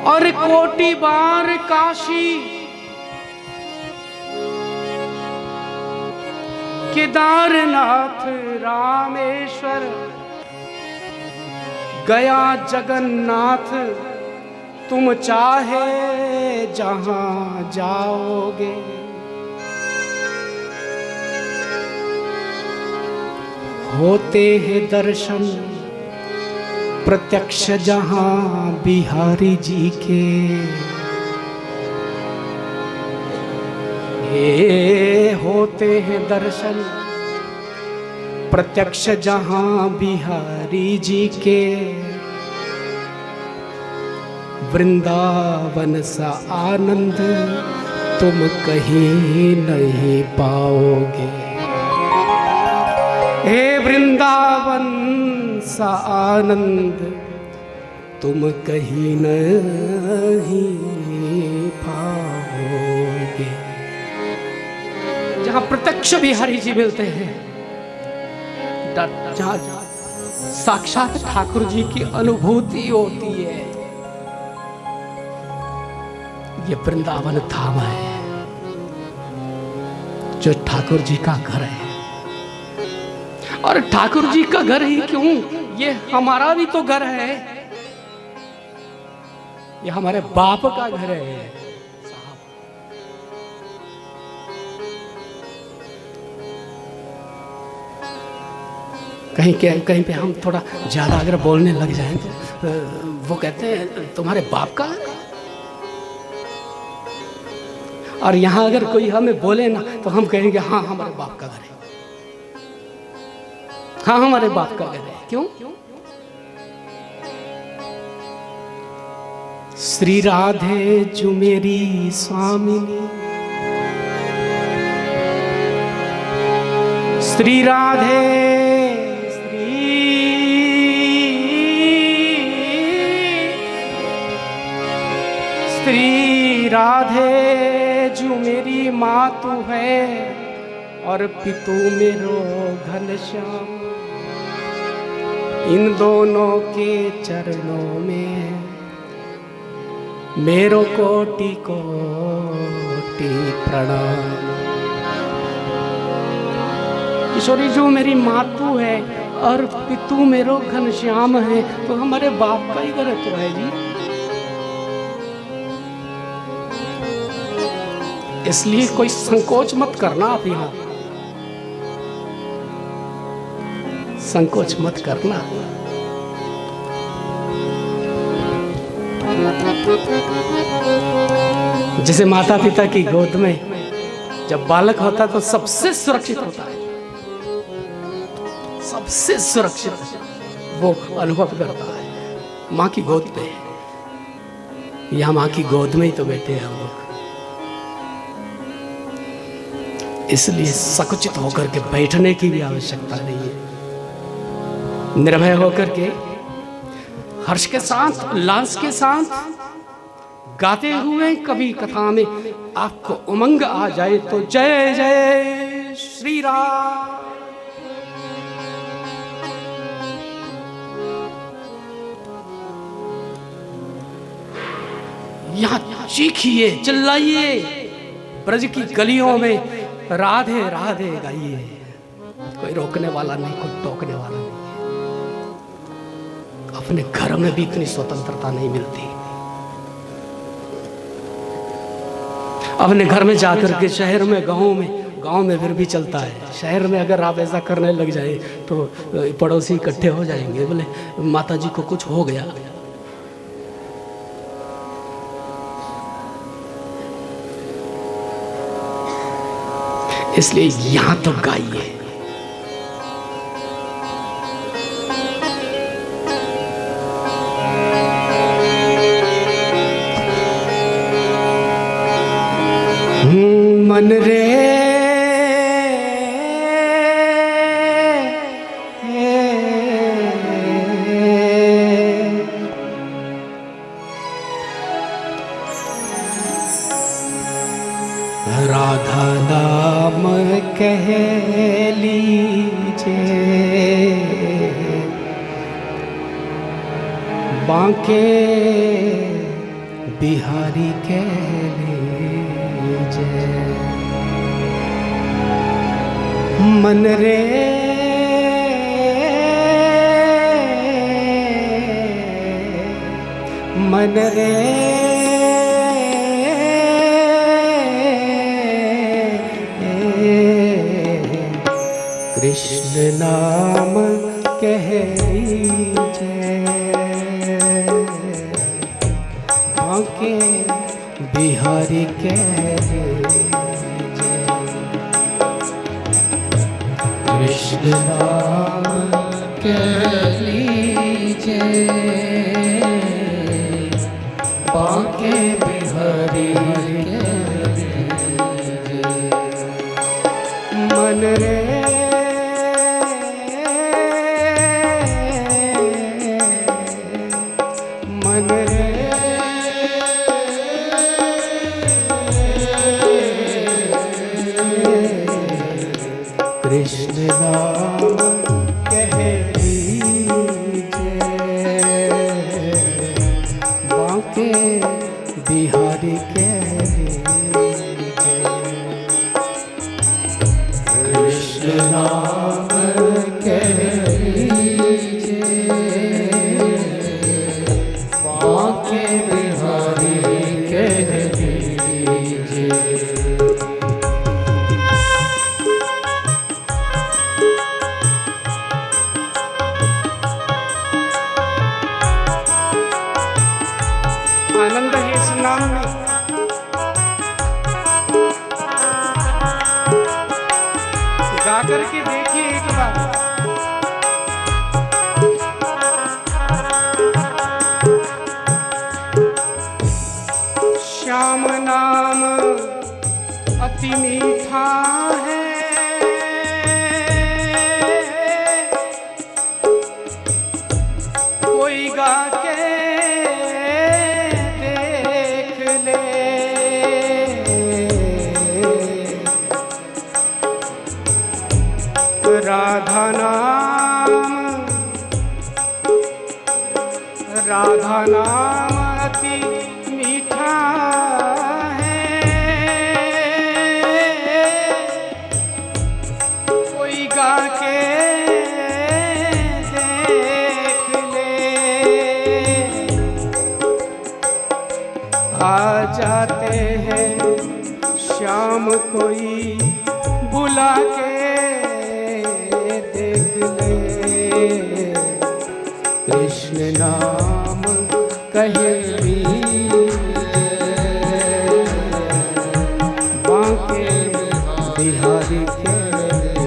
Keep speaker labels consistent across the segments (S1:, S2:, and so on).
S1: और कोटि बार काशी केदारनाथ रामेश्वर गया जगन्नाथ, तुम चाहे जहां जाओगे। होते हैं दर्शन प्रत्यक्ष जहां बिहारी जी के, हे होते हैं दर्शन प्रत्यक्ष जहां बिहारी जी के। वृंदावन सा आनंद तुम कहीं नहीं पाओगे। हे वृंदावन सा आनंद तुम कहीं नहीं पाओगे। जहां प्रत्यक्ष बिहारी जी मिलते हैं, जहां साक्षात ठाकुर जी की अनुभूति होती है, ये वृंदावन धाम है जो ठाकुर जी का घर है। और ठाकुर जी का घर ही क्यों, ये हमारा भी तो घर है, ये हमारे बाप का घर है। कहीं पे हम थोड़ा ज्यादा अगर बोलने लग जाएं तो वो कहते हैं तुम्हारे बाप का। और यहां अगर कोई हमें बोले ना तो हम कहेंगे हाँ हमारे बाप का घर है, हाँ हमारे बाप का घर है। क्यों? श्री राधे जो मेरी स्वामिनी, श्री राधे श्री राधे जो मेरी मातु है और पितु मेरो घनश्याम। इन दोनों के चरणों में मेरो कोटि कोटि प्रणाम। किशोरी जो मेरी मातु है और पितु मेरो घनश्याम है, तो हमारे बाप का ही घर तो है जी। इसलिए कोई संकोच मत करना, आप यहां संकोच मत करना। जैसे माता पिता की गोद में जब बालक होता है तो सबसे सुरक्षित होता है, सबसे सुरक्षित वो अनुभव करता है माँ की गोद पे। या माँ की गोद में ही तो बैठे हैं हम लोग। इसलिए संकुचित होकर के बैठने की भी आवश्यकता नहीं है। निर्भय होकर के हर्ष के साथ, उल्लास के साथ गाते हुए कभी कथा में आपको उमंग आ जाए तो जय जय श्री राम। यहां चीखिए, चिल्लाइए, ब्रज की गलियों में राधे राधे गाइए। कोई रोकने वाला नहीं, कोई टोकने वाला नहीं। अपने घर में भी इतनी स्वतंत्रता नहीं मिलती। अपने घर में जाकर के शहर में, गांव में फिर भी चलता है। शहर में अगर आप ऐसा करने लग जाए तो पड़ोसी इकट्ठे हो जाएंगे, बोले माता जी को कुछ हो गया। इसलिए यहां तो गाइए। मन रे राधा नाम कह लीजे, बांके बिहारी कह लीजे। मन रे मन रे कृष्ण नाम कह लीजे। बांके बिहारी कह लीजे। कृष्ण नाम कह लीजे। बांके बिहारी कह लीजे। मन रे मन रे कृष्ण नाम कह लीजे। बांके बिहारी कह लीजे। कृष्ण नाम कह लीजे। बांके बिहारी कह लीजे। आनंद है इस नाम में। गा करके देखिए एक बार। श्याम नाम अति मीठा है। कोई गा के राधा नाम अति मीठा है। कोई गा के देख ले। आ जाते हैं श्याम कोई बुला के कृष्ण नाम कह लीजे। बांके बिहारी कह लीजे।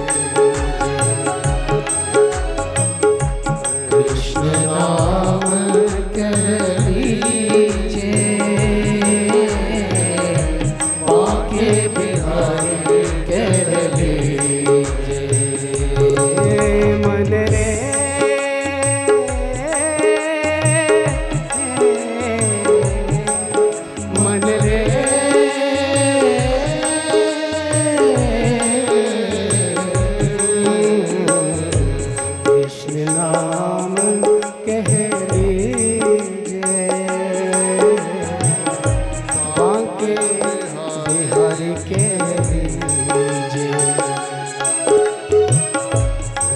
S1: कृष्ण नाम कह लीजे। बांके बिहारी कह लीजे। मन रे नाम कह लीजे। बांके बिहारी कह लीजे।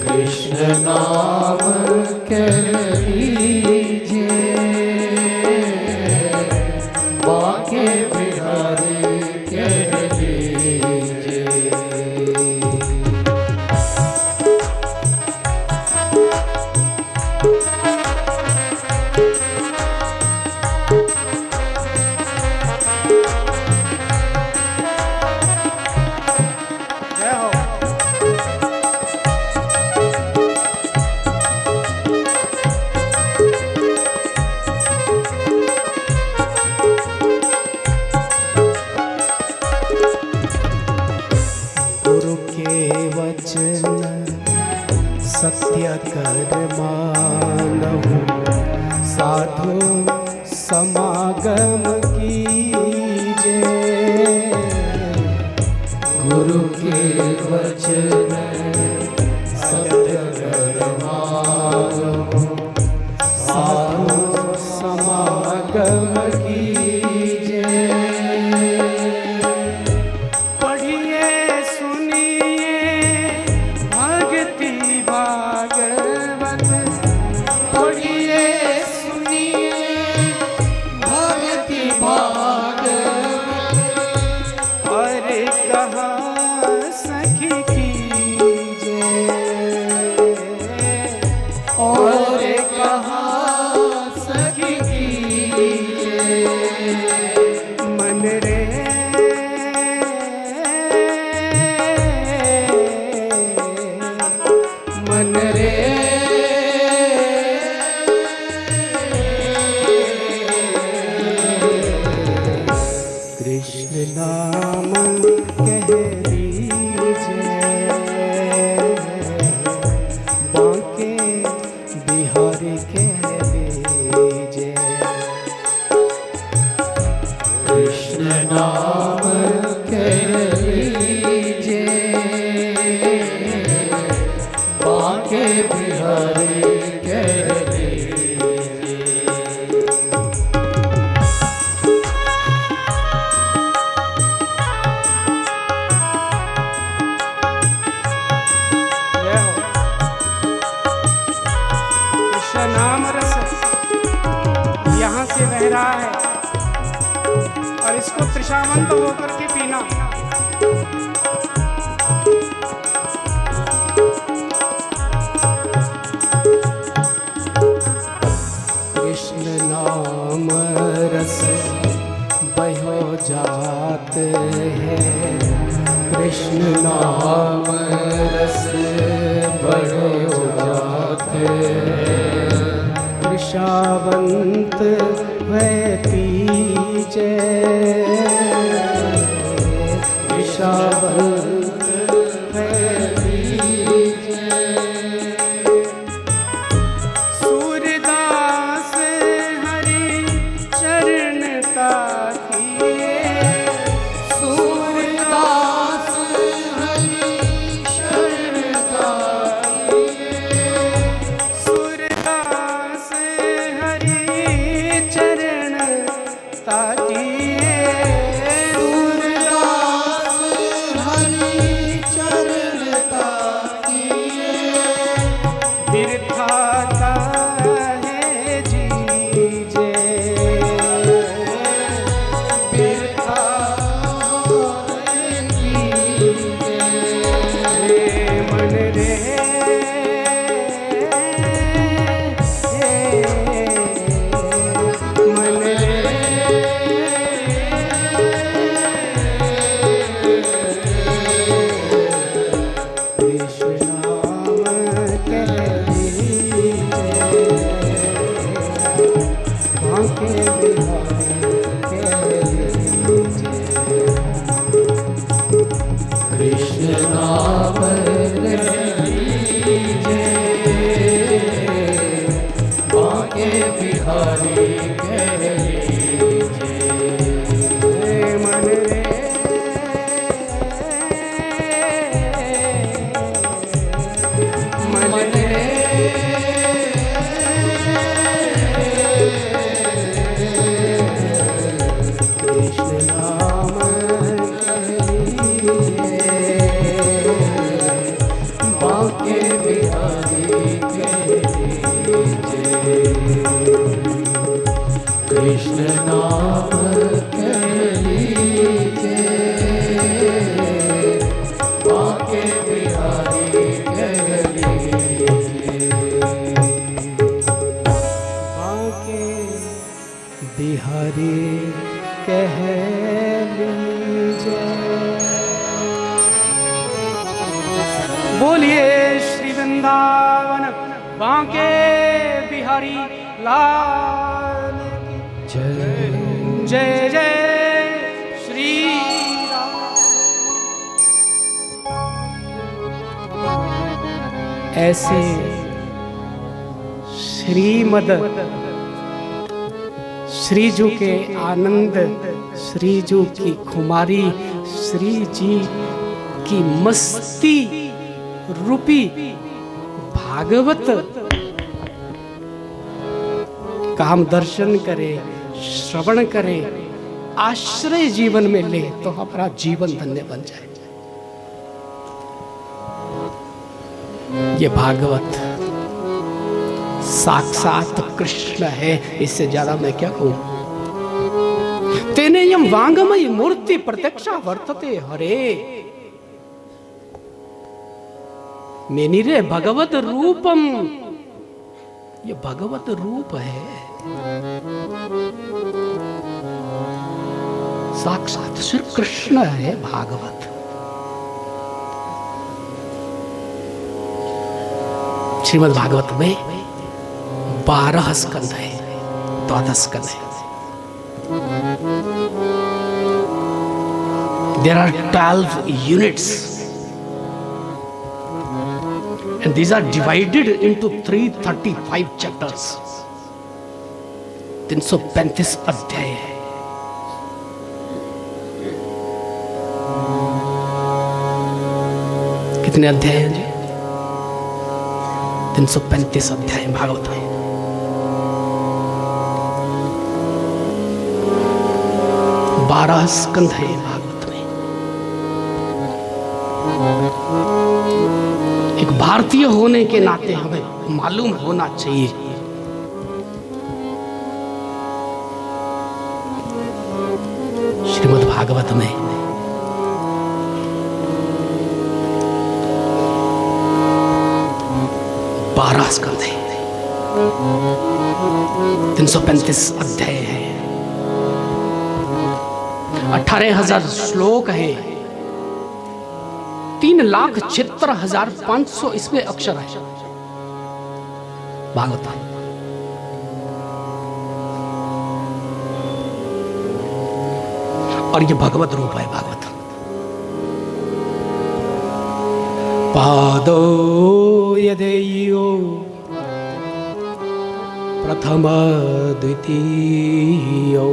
S1: कृष्ण नाम कह लीजे। बांके बिहारी कह लीजे। सत्य कर मानहु साधु समागम कीजे। गुरु के वचन सत्य कर मानहु साधु समागम कीजे। कह लीजिए। कृष्ण नाम कह लीजिए, बांके बिहारी कह लीजिए। कृष्ण नाम रस यहाँ से बह रहा है और इसको त्रिशावंत होकर के पीना। कृष्ण नाम रस बहो जात है, कृष्ण नाम रस बहो जात है। त्रिशावंत वह पीजे, त्रिशावंत वह पीजे। सूरदास हरि चरण ताकिए, सूरदास हरि चरण ताकिए। सूरदास हरि चरण ताकिए, सूरदास हरि चरण ताकिए। बिरथा है जीजे, बिरथा है जीजे। मन रे मन रे, कृष्ण नाम कह लीजिए, बांके बिहारी कह लीजिए। कृष्ण नाम कह लीजिए, बांके बिहारी कह लीजिए। मन रे मन रे, कृष्ण नाम कह लीजिए, बांके बिहारी कह लीजिए। कृष्ण नाम कह लीजिए, बांके बिहारी कह लीजिए। बांके बिहारी कह लीजिए। बोलिए श्री वृंदावन बांके बिहारी लाल की जय। जय जय श्री राम। ऐसे श्रीमद श्रीजू के आनंद, श्रीजू की खुमारी, श्री जी की मस्ती रूपी भागवत का हम दर्शन करें, श्रवण करें, आश्रय जीवन में ले तो हमारा जीवन धन्य बन जाए। ये भागवत साक्षात कृष्ण है, इससे ज्यादा मैं क्या कहूं। तेनेयम वांगमयी मूर्ति प्रत्यक्षा वर्तते हरे। मेनिरे भगवत रूपम, ये भगवत रूप है, साक्षात श्री कृष्ण है भागवत। श्रीमद् भागवत में 12 स्कंद है, 12 स्कंद है। There are 12 units And these are divided into 335 chapters. 335 अध्याय है। कितने अध्याय हैं जी? 335 अध्याय भागवत में। बारह स्कंध है भागवत में। एक भारतीय होने के नाते हमें मालूम होना चाहिए श्रीमद् भागवत में बारह स्कंध है, 335 अध्याय है, 18,000 श्लोक है, 3,76,500 इसमें अक्षर है भागवत। और ये भगवत रूप है भागवत। पादो यदेयो प्रथम द्वितीयो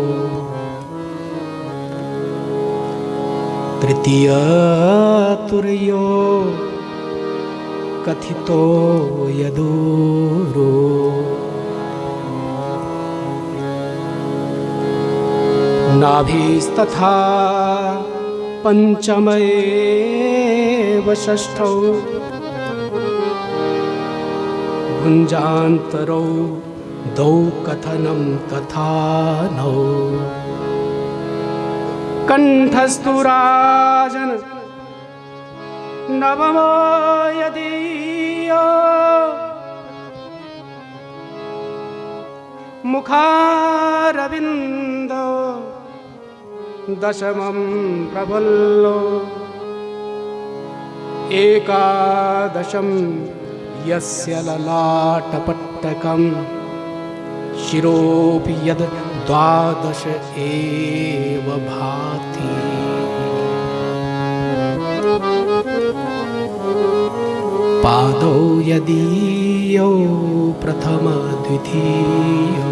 S1: तृतीय तुर्यो कथितो यदूरो नाभिस्तथा पंचमेव षष्ठौ भुञ्जान्तरौ द्वौ कथनं तथा नौ कंठस्तु राजन नवमो यदीयो मुखारविन्दो दशमं प्रफुल्लो एकादशं यस्य ललाटपट्टकं शिरोऽपि यद् द्वादश एव भाति। पादौ यदीयो प्रथम द्वितीयो।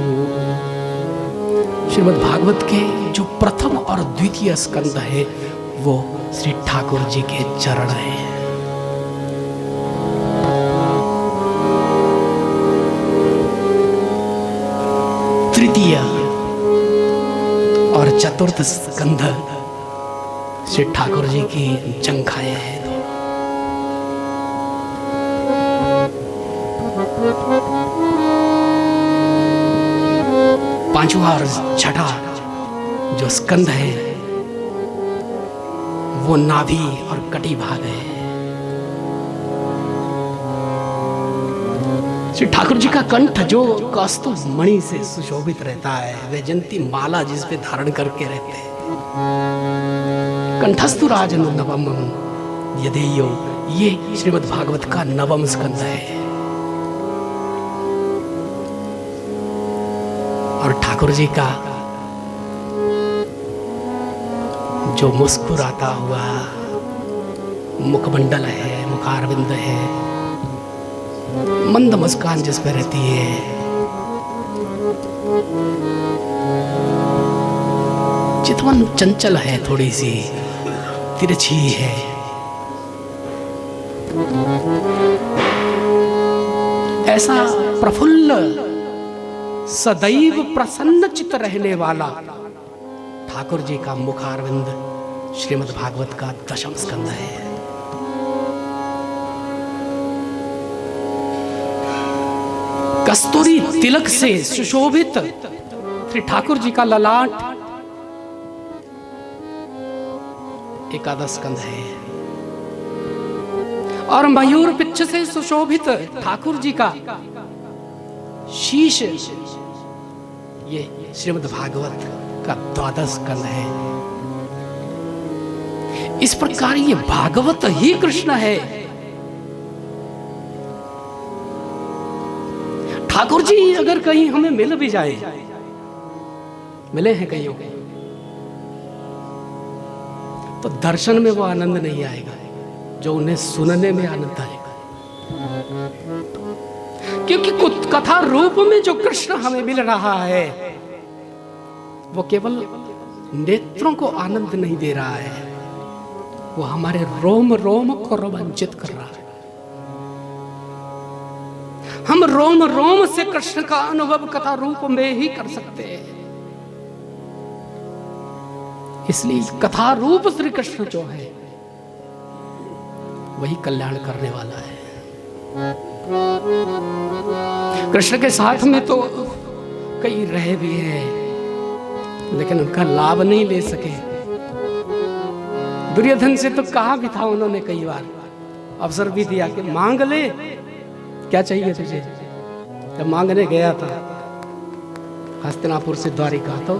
S1: श्रीमद् भागवत के जो प्रथम और द्वितीय स्कंद है वो श्री ठाकुर जी के चरण है। तृतीय और चतुर्थ स्कंध श्री ठाकुर जी की जंघाएं हैं। पांचवा और छठा जो स्कंध है वो नाभि और कटी भाग है। श्री ठाकुर जी का कंठ जो कौस्तुभ मणि से सुशोभित रहता है, वैजंती माला जिस पे धारण करके रहते हैं। कंठस्तु राजन नवम यदेयो, ये श्रीमद् भागवत का नवम स्कंध है। और ठाकुर जी का जो मुस्कुराता हुआ मुखमंडल है, मुखारविंद है, मंद मुस्कान जिस पे रहती है, चितवन चंचल है, थोड़ी सी तिरछी है। ऐसा प्रफुल्ल सदैव प्रसन्न चित्त रहने वाला ठाकुर जी का मुखारविंद श्रीमद् भागवत का दशम स्कंध है। कस्तूरी तिलक से सुशोभित श्री ठाकुर जी का ललाट एकादश स्कंध है। और मयूर पिच्छ से सुशोभित ठाकुर जी का शीश ये श्रीमद् भागवत का द्वादश स्कंध है। इस प्रकार ये भागवत ही कृष्ण है। ठाकुर जी अगर कहीं हमें मिल भी जाए, मिले हैं कहीं तो दर्शन में वो आनंद नहीं आएगा जो उन्हें सुनने में आनंद आएगा। क्योंकि कथा रूप में जो कृष्ण हमें मिल रहा है वो केवल नेत्रों को आनंद नहीं दे रहा है, वो हमारे रोम रोम को रोमांचित कर रहा है। हम रोम रोम से कृष्ण का अनुभव कथा रूप में ही कर सकते हैं। इसलिए कथा रूप श्री कृष्ण जो है वही कल्याण करने वाला है। कृष्ण के साथ में तो कई रहे भी हैं, लेकिन उनका लाभ नहीं ले सके। दुर्योधन से तो कहा भी था उन्होंने, कई बार अवसर भी दिया कि मांग ले, क्या चाहिए तुझे। जब मांगने गया था हस्तिनापुर से द्वारिका, तो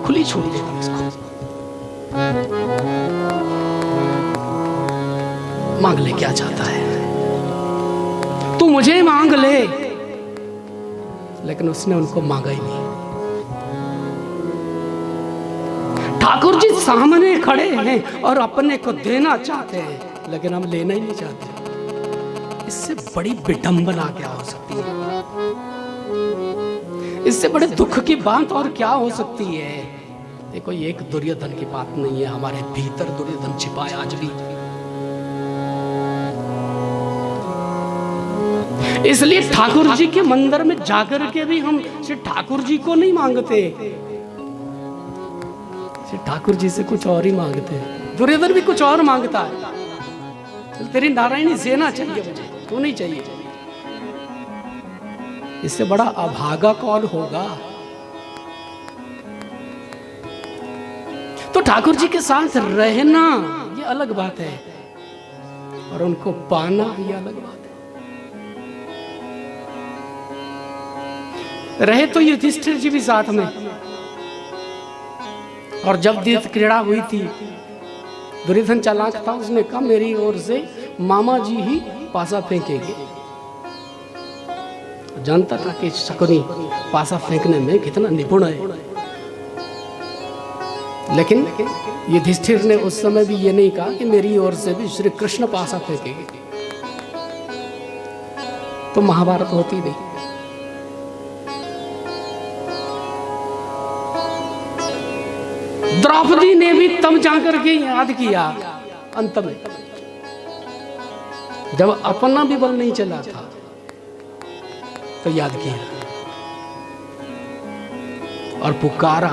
S1: खुली छोड़ देता इसको, मांग ले क्या चाहता है, तू मुझे मांग ले। लेकिन उसने उनको मांगा ही नहीं। ठाकुर जी सामने खड़े हैं और अपने को देना चाहते हैं, लेकिन हम लेना ही नहीं चाहते। इससे बड़ी विडंबना क्या हो सकती है, इससे बड़े दुख की बात और क्या हो सकती है। देखो, ये एक दुर्योधन की बात नहीं है, हमारे भीतर दुर्योधन छिपा है आज भी। इसलिए ठाकुर जी के मंदिर में जाकर के भी हम श्री ठाकुर जी को नहीं मांगते, श्री ठाकुर जी से कुछ और ही मांगते हैं। दुर्योधन भी कुछ और मांगता है, तेरी नारायणी सेना चाहिए मुझे, तू नहीं चाहिए। इससे बड़ा अभागा कौन होगा। तो ठाकुर जी के साथ रहना ये अलग बात है, और उनको पाना ये अलग बात है। रहे तो युधिष्ठिर जी भी साथ में, और जब तीर्थ क्रीड़ा हुई थी, दुर्योधन चालाक था, उसने कहा मेरी ओर से मामा जी ही पासा फेंकेंगे। जानता था कि शकुनी पासा फेंकने में कितना निपुण है, लेकिन युधिष्ठिर ने उस समय भी ये नहीं कहा कि मेरी ओर से भी श्री कृष्ण पासा फेंकेंगे, तो महाभारत होती नहीं। द्रौपदी ने भी तब जाकर के याद किया अंत में, जब अपना भी बल नहीं चला था, तो याद किया और पुकारा।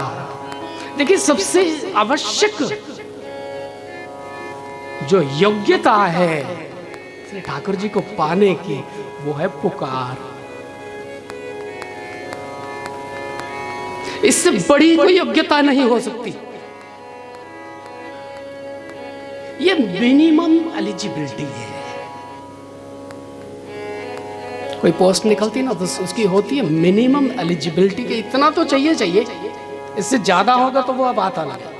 S1: देखिए, सबसे आवश्यक जो योग्यता है श्री ठाकुर जी को पाने की, वो है पुकार। इससे बड़ी कोई योग्यता नहीं हो सकती। ये मिनिमम एलिजिबिलिटी है। कोई पोस्ट निकलती ना, तो उसकी होती है मिनिमम एलिजिबिलिटी के इतना तो चाहिए, इससे ज्यादा होगा तो वो बात अलग है,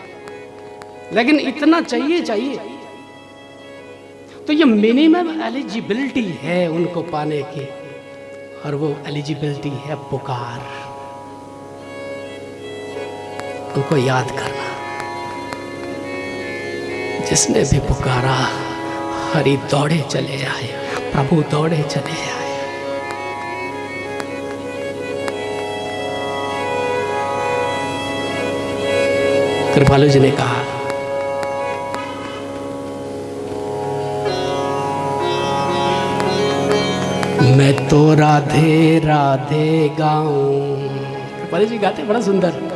S1: लेकिन इतना चाहिए। तो ये मिनिमम एलिजिबिलिटी है उनको पाने की, और वो एलिजिबिलिटी है पुकार, उनको याद करना। जिसने भी पुकारा, हरि दौड़े चले आए, प्रभु दौड़े चले आए। कृपालु जी ने कहा, मैं तो राधे राधे गाऊं। कृपालु जी गाते बड़ा सुंदर।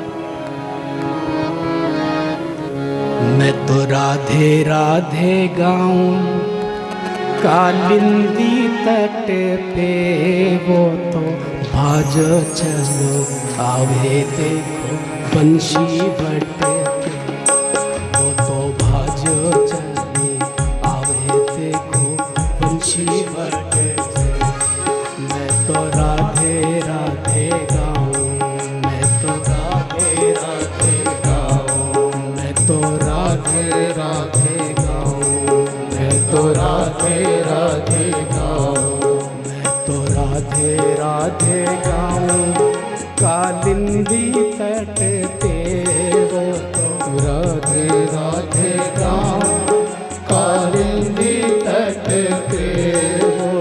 S1: मैं तो राधे राधे गाऊं, कालिंदी तट पे वो तो भाज चलो आवे देखो बंशी बट पे, वो तो भाज चले आवे देखो बंशी बट पे। मैं तो राधे राधे गाऊं, मैं तो राधे राधे गाऊं, मैं तो राधे राधे गाऊं, मैं तो राधे राधे गाऊं, मैं तो राधे राधे गाऊं, कालिंदी तट पे वो तो राधे राधे गाऊं, कालिंदी तट पे वो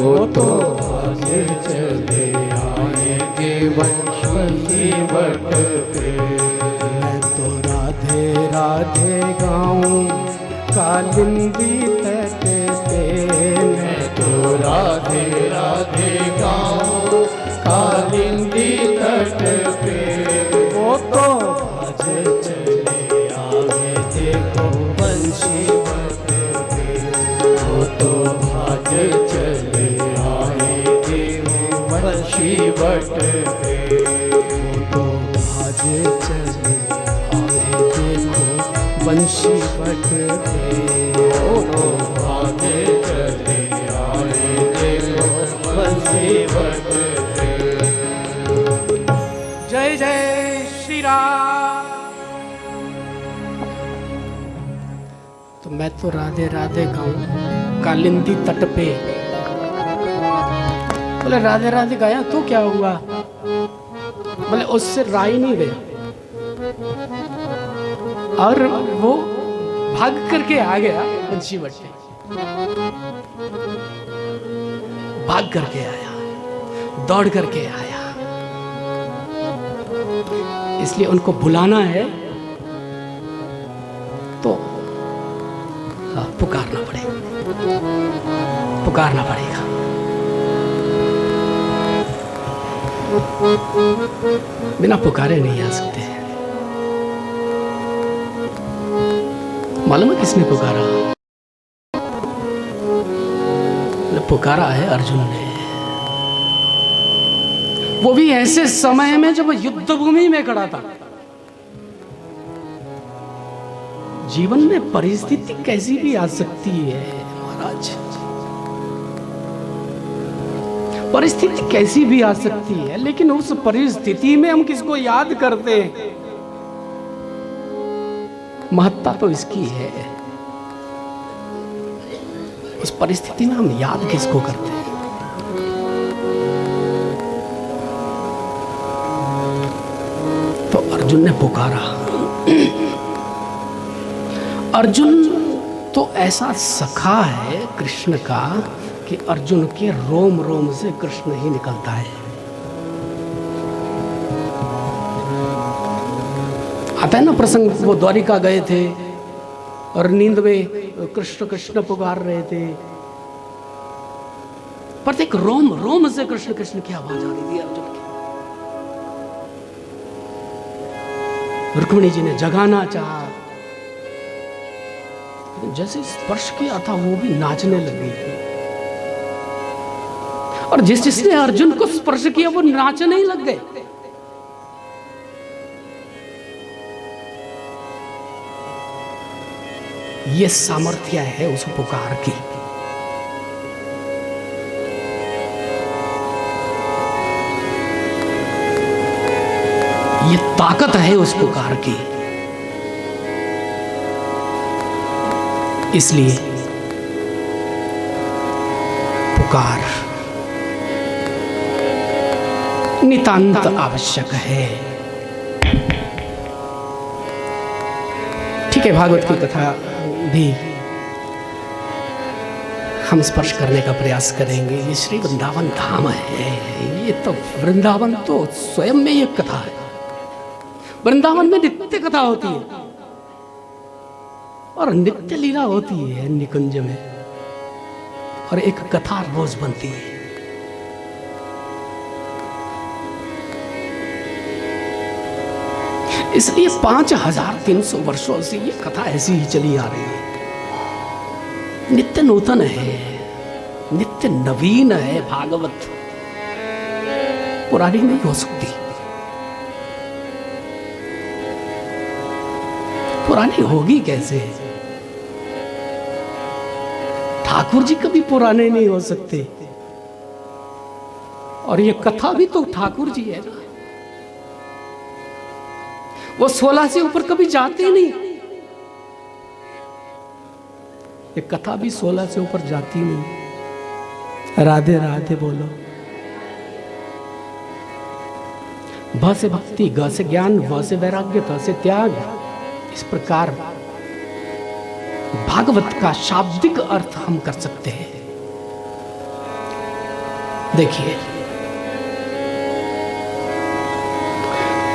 S1: वो तो आगे चले आएंगे वंशी वट पे। मैं तो राधे राधे गाऊं कालिंदी तट पे। मैं तो राधे राधे गाऊं कालिंदी तट पे। वो तो आगे चले आए देखो वंशी वट पे। वो तो आगे चले आए देखो वंशी वट पे। वो तो आगे चले आए देखो वंशी वट पे। वो तो आगे चले आए देखो वंशी वट पे। जय जय श्री राम। तो मैं तो राधे राधे गाऊं कालिंदी तट पे। बोले राधे राधे गाया तो क्या हुआ? बोले उससे राय नहीं गया और वो भाग करके आ गया वंशी वट पे। भाग करके आया, दौड़ करके आया। इसलिए उनको बुलाना है तो पुकारना पड़ेगा, पुकारना पड़ेगा। बिना पुकारे नहीं आ सकते। मालूम है किसने पुकारा? पुकारा है अर्जुन ने। वो भी ऐसे समय में जब युद्ध भूमि में खड़ा था। जीवन में परिस्थिति कैसी भी आ सकती है महाराज, परिस्थिति कैसी भी आ सकती है, लेकिन उस परिस्थिति में हम किसको याद करते हैं? महत्ता तो इसकी है, उस परिस्थिति में हम याद किसको करते हैं? तो अर्जुन ने पुकारा। अर्जुन तो ऐसा सखा है कृष्ण का कि अर्जुन के रोम रोम से कृष्ण ही निकलता है। आता है ना प्रसंग, वो द्वारिका गए थे और नींद में कृष्ण कृष्ण पुकार रहे थे। प्रत्येक रोम रोम से कृष्ण कृष्ण की आवाज आ रही थी अर्जुन की। रुक्मिणी जी ने जगाना चाहा, जैसे स्पर्श किया था वो भी नाचने लगी। और जिसने अर्जुन को स्पर्श किया वो नाचने ही लग गए। ये सामर्थ्य है उस पुकार की। ये ताकत है उस पुकार की। इसलिए पुकार नितांत आवश्यक है। ठीक है, भागवत की कथा भी हम स्पर्श करने का प्रयास करेंगे। ये श्री वृंदावन धाम है। ये तो वृंदावन तो स्वयं में एक कथा है। वृंदावन में नित्य कथा होती है और नित्य लीला होती है निकुंज में, और एक कथा रोज बनती है। इसलिए 5300 वर्षों से ये कथा ऐसी ही चली आ रही है। नित्य नूतन है, नित्य नवीन है। भागवत पुरानी नहीं हो सकती। पुरानी होगी कैसे? ठाकुर जी कभी पुराने नहीं हो सकते, और ये कथा भी तो ठाकुर जी है ना। वो 16 से ऊपर कभी जाते नहीं। ये कथा भी 16 से ऊपर जाती नहीं। राधे राधे बोलो। भ से भक्ति, ग से ज्ञान, व से वैराग्य, थ से त्याग। इस प्रकार भागवत का शाब्दिक अर्थ हम कर सकते हैं। देखिए,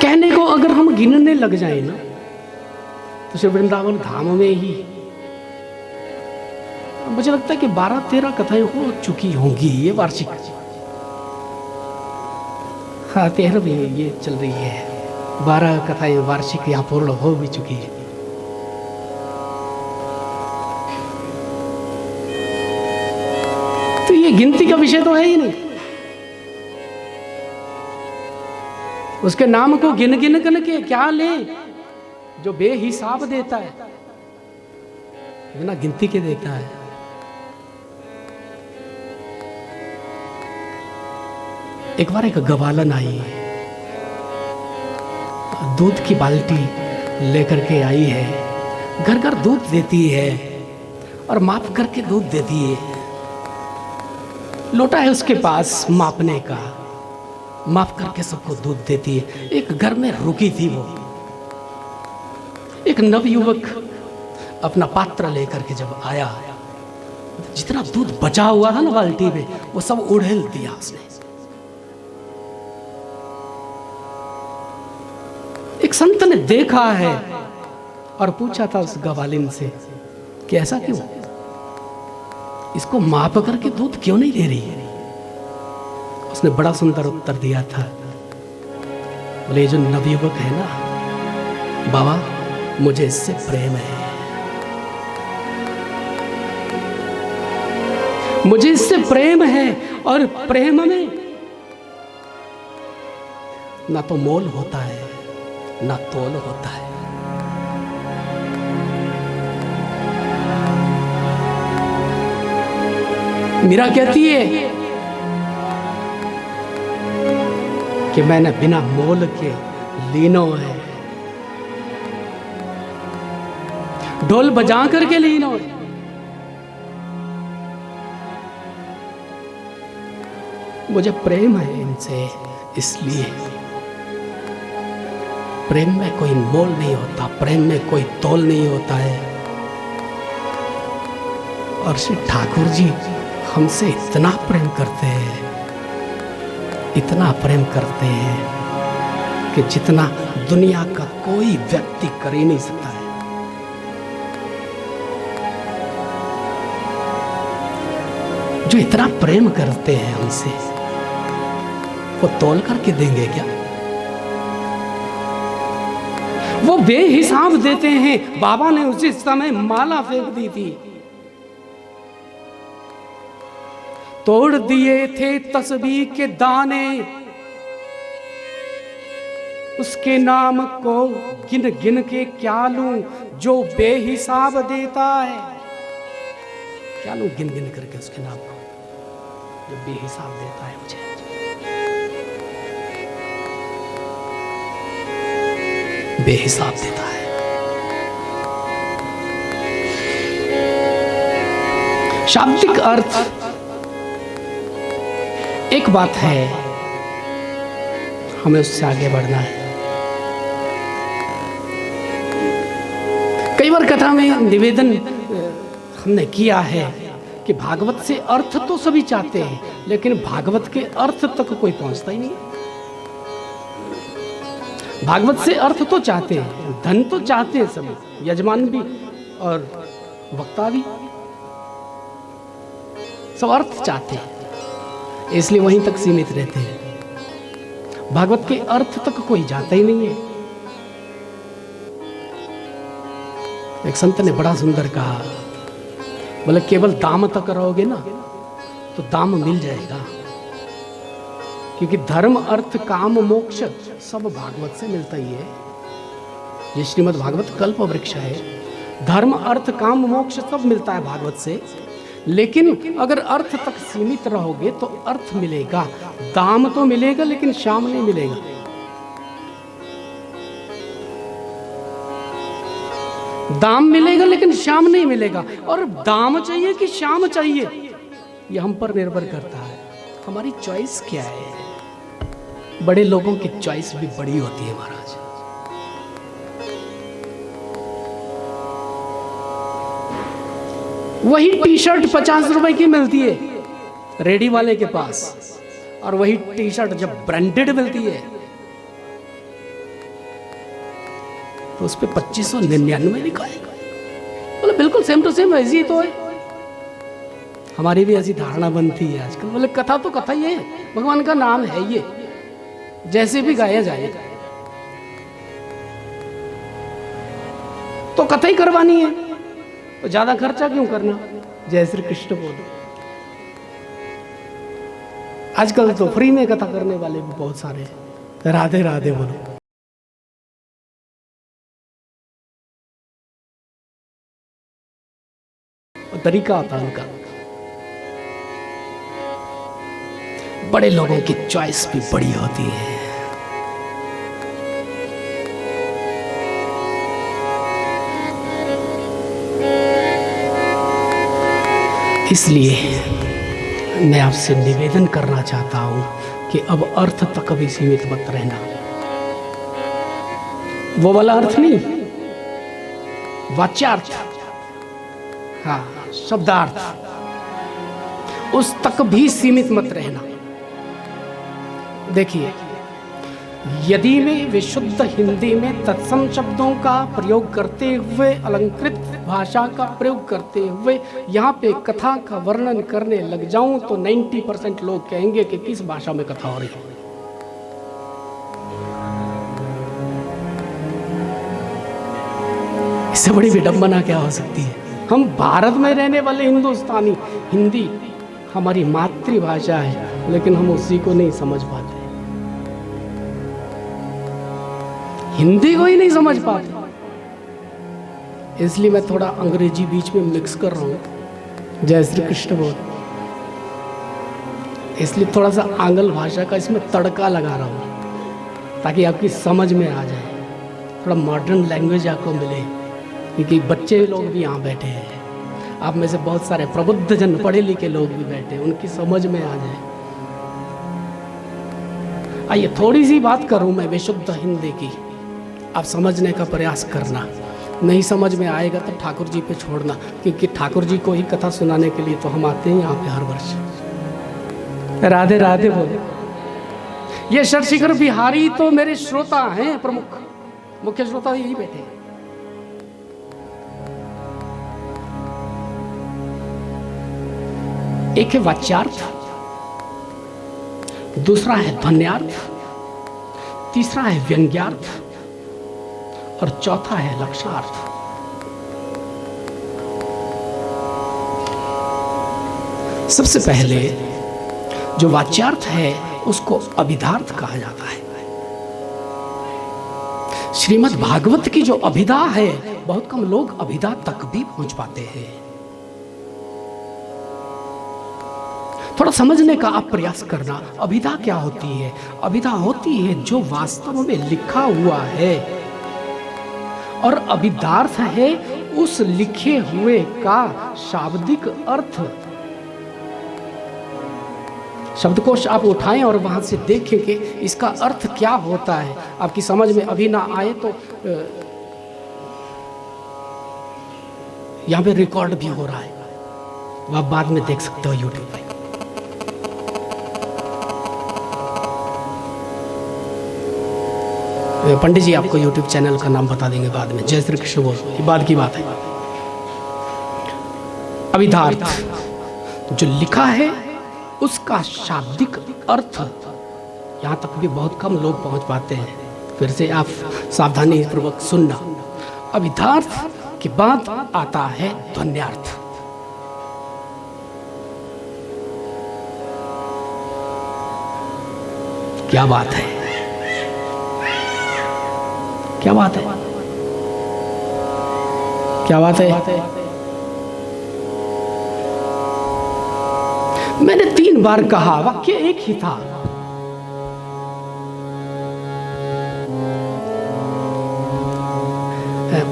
S1: कहने को अगर हम गिनने लग जाए ना तो श्री वृंदावन धाम में ही मुझे लगता है कि 12-13 कथाएं हो चुकी होंगी ये वार्षिक। हाँ, 13वीं ये चल रही है। 12 कथाएं वार्षिक यहाँ पूर्ण हो भी चुकी है। तो ये गिनती का विषय तो है ही नहीं। उसके नाम को गिन गिन के क्या ले, जो बेहिसाब देता है, बिना गिनती के देता है। एक बार एक गवालन आई, दूध की बाल्टी लेकर के आई है, घर घर दूध देती है और माप करके दूध देती है। लोटा है उसके पास मापने का, माप करके सबको दूध देती है। एक घर में रुकी थी वो, एक नवयुवक अपना पात्र लेकर के जब आया, जितना दूध बचा हुआ था ना बाल्टी में, वो सब उड़ेल दिया उसने। एक संत ने देखा है और पूछा था उस गवालिन से कि ऐसा क्यों, इसको माप करके दूध क्यों नहीं दे रही? उसने बड़ा सुंदर उत्तर दिया था, बोले जो नवयुवक है ना बाबा, मुझे इससे प्रेम है, मुझे इससे प्रेम है, और प्रेम में ना तो मोल होता है ना तोल होता है। मीरा कहती है कि मैंने बिना मोल के लीनो है, ढोल बजा करके लीनो है। मुझे प्रेम है इनसे, इसलिए प्रेम में कोई मोल नहीं होता, प्रेम में कोई तोल नहीं होता है। और श्री ठाकुर जी हमसे इतना प्रेम करते हैं, इतना प्रेम करते हैं कि जितना दुनिया का कोई व्यक्ति कर ही नहीं सकता है। जो इतना प्रेम करते हैं हमसे, वो तोल करके देंगे क्या? वो बेहिसाब देते हैं। बाबा ने उसी समय माला फेंक दी थी, तोड़ दिए थे तस्बीह के दाने, उसके नाम को गिन गिन के क्या लूं, जो बेहिसाब देता है। क्या लूं गिन गिन करके उसके नाम को, जो बेहिसाब देता है मुझे। बेहिसाब देता है। शाब्दिक अर्थ एक बात है, हमें उससे आगे बढ़ना है। कई बार कथा में निवेदन हमने किया है कि भागवत से अर्थ तो सभी चाहते हैं, लेकिन भागवत के अर्थ तक कोई पहुंचता ही नहीं। भागवत से अर्थ तो चाहते हैं, धन तो चाहते हैं सभी, यजमान भी और वक्ता भी, सब अर्थ चाहते हैं, इसलिए वहीं तक सीमित रहते हैं। भागवत के अर्थ तक कोई जाता ही नहीं है। एक संत ने बड़ा सुंदर कहा, बोले केवल दाम तक रहोगे ना तो दाम मिल जाएगा, क्योंकि धर्म अर्थ काम मोक्ष सब भागवत से मिलता ही है। ये श्रीमद् भागवत कल्प वृक्ष है। धर्म अर्थ काम मोक्ष सब मिलता है भागवत से, लेकिन अगर अर्थ तक सीमित रहोगे तो अर्थ मिलेगा, दाम तो मिलेगा लेकिन श्याम नहीं मिलेगा। दाम मिलेगा लेकिन श्याम नहीं मिलेगा। और दाम चाहिए कि श्याम चाहिए, ये हम पर निर्भर करता है, हमारी चॉइस क्या है। बड़े लोगों की चॉइस भी बड़ी होती है महाराज। वही टी शर्ट 50 रुपए की मिलती है रेडी वाले के पास, और वही टी शर्ट जब ब्रांडेड मिलती है तो उस पर 2599 लिखा है। बोले बिल्कुल सेम टू सेम ऐसी ही तो है। हमारी भी ऐसी धारणा बनती है आजकल। बोले कथा तो कथा ही है, भगवान का नाम है ये, जैसे भी गाया जाए तो कथा ही करवानी है, तो ज्यादा खर्चा क्यों करना। जय श्री कृष्ण बोलो। आजकल तो फ्री में कथा करने वाले भी बहुत सारे हैं। राधे राधे बोलो। तरीका होता है उनका। बड़े लोगों की चॉइस भी बड़ी होती है। इसलिए मैं आपसे निवेदन करना चाहता हूं कि अब अर्थ तक भी सीमित मत रहना। वो वाला अर्थ नहीं, वाच्यार्थ, हाँ शब्दार्थ, उस तक भी सीमित मत रहना। देखिए, यदि में विशुद्ध हिंदी में तत्सम शब्दों का प्रयोग करते हुए, अलंकृत भाषा का प्रयोग करते हुए यहाँ पे कथा का वर्णन करने लग जाऊं तो 90% लोग कहेंगे कि किस भाषा में कथा हो रही है। इससे बड़ी विडंबना क्या हो सकती है। हम भारत में रहने वाले हिंदुस्तानी, हिंदी हमारी मातृभाषा है, लेकिन हम उसी को नहीं समझ पाते, हिंदी को ही नहीं समझ पाते। इसलिए मैं थोड़ा अंग्रेजी बीच में मिक्स कर रहा हूं। जय श्री कृष्ण बोल। इसलिए थोड़ा सा आंग्ल भाषा का इसमें तड़का लगा रहा हूं ताकि आपकी समझ में आ जाए, थोड़ा मॉडर्न लैंग्वेज आपको मिले। क्योंकि बच्चे लोग भी यहाँ बैठे हैं, आप में से बहुत सारे प्रबुद्ध जन, पढ़े लिखे लोग भी बैठे, उनकी समझ में आ जाए। आइए थोड़ी सी बात करूं मैं विशुद्ध हिंदी की, आप समझने का प्रयास करना। नहीं समझ में आएगा तो ठाकुर जी पे छोड़ना, क्योंकि ठाकुर जी को ही कथा सुनाने के लिए तो हम आते हैं यहाँ पे हर वर्ष। राधे राधे बोले। ये शशिखर बिहारी तो मेरे श्रोता हैं, प्रमुख मुख्य श्रोता यही बैठे हैं। एक है वाच्यार्थ, दूसरा है ध्वन्यार्थ, तीसरा है व्यंग्यार्थ और चौथा है लक्षणार्थ। सबसे पहले जो वाच्यार्थ है उसको अभिधार्थ कहा जाता है। श्रीमद् भागवत की जो अभिधा है, बहुत कम लोग अभिधा तक भी पहुंच पाते हैं। थोड़ा समझने का आप प्रयास करना। अभिधा क्या होती है? अभिधा होती है जो वास्तव में लिखा हुआ है, और अभिधार्थ है उस लिखे हुए का शाब्दिक अर्थ। शब्दकोश आप उठाएं और वहां से देखें कि इसका अर्थ क्या होता है। आपकी समझ में अभी ना आए तो यहां पे रिकॉर्ड भी हो रहा है, वो आप बाद में देख सकते हो यूट्यूब पे। पंडित जी आपको यूट्यूब चैनल का नाम बता देंगे बाद में। जय श्री कृष्ण बोल, ये बाद की बात है। अभिधार्थ जो लिखा है उसका शाब्दिक अर्थ, यहाँ तक भी बहुत कम लोग पहुंच पाते हैं। फिर से आप सावधानी पूर्वक सुनना। अभिधार्थ के बाद आता है ध्वन्यार्थ। क्या बात है, क्या बात है, क्या बात है। मैंने 3 बार कहा, वाक्य एक ही था।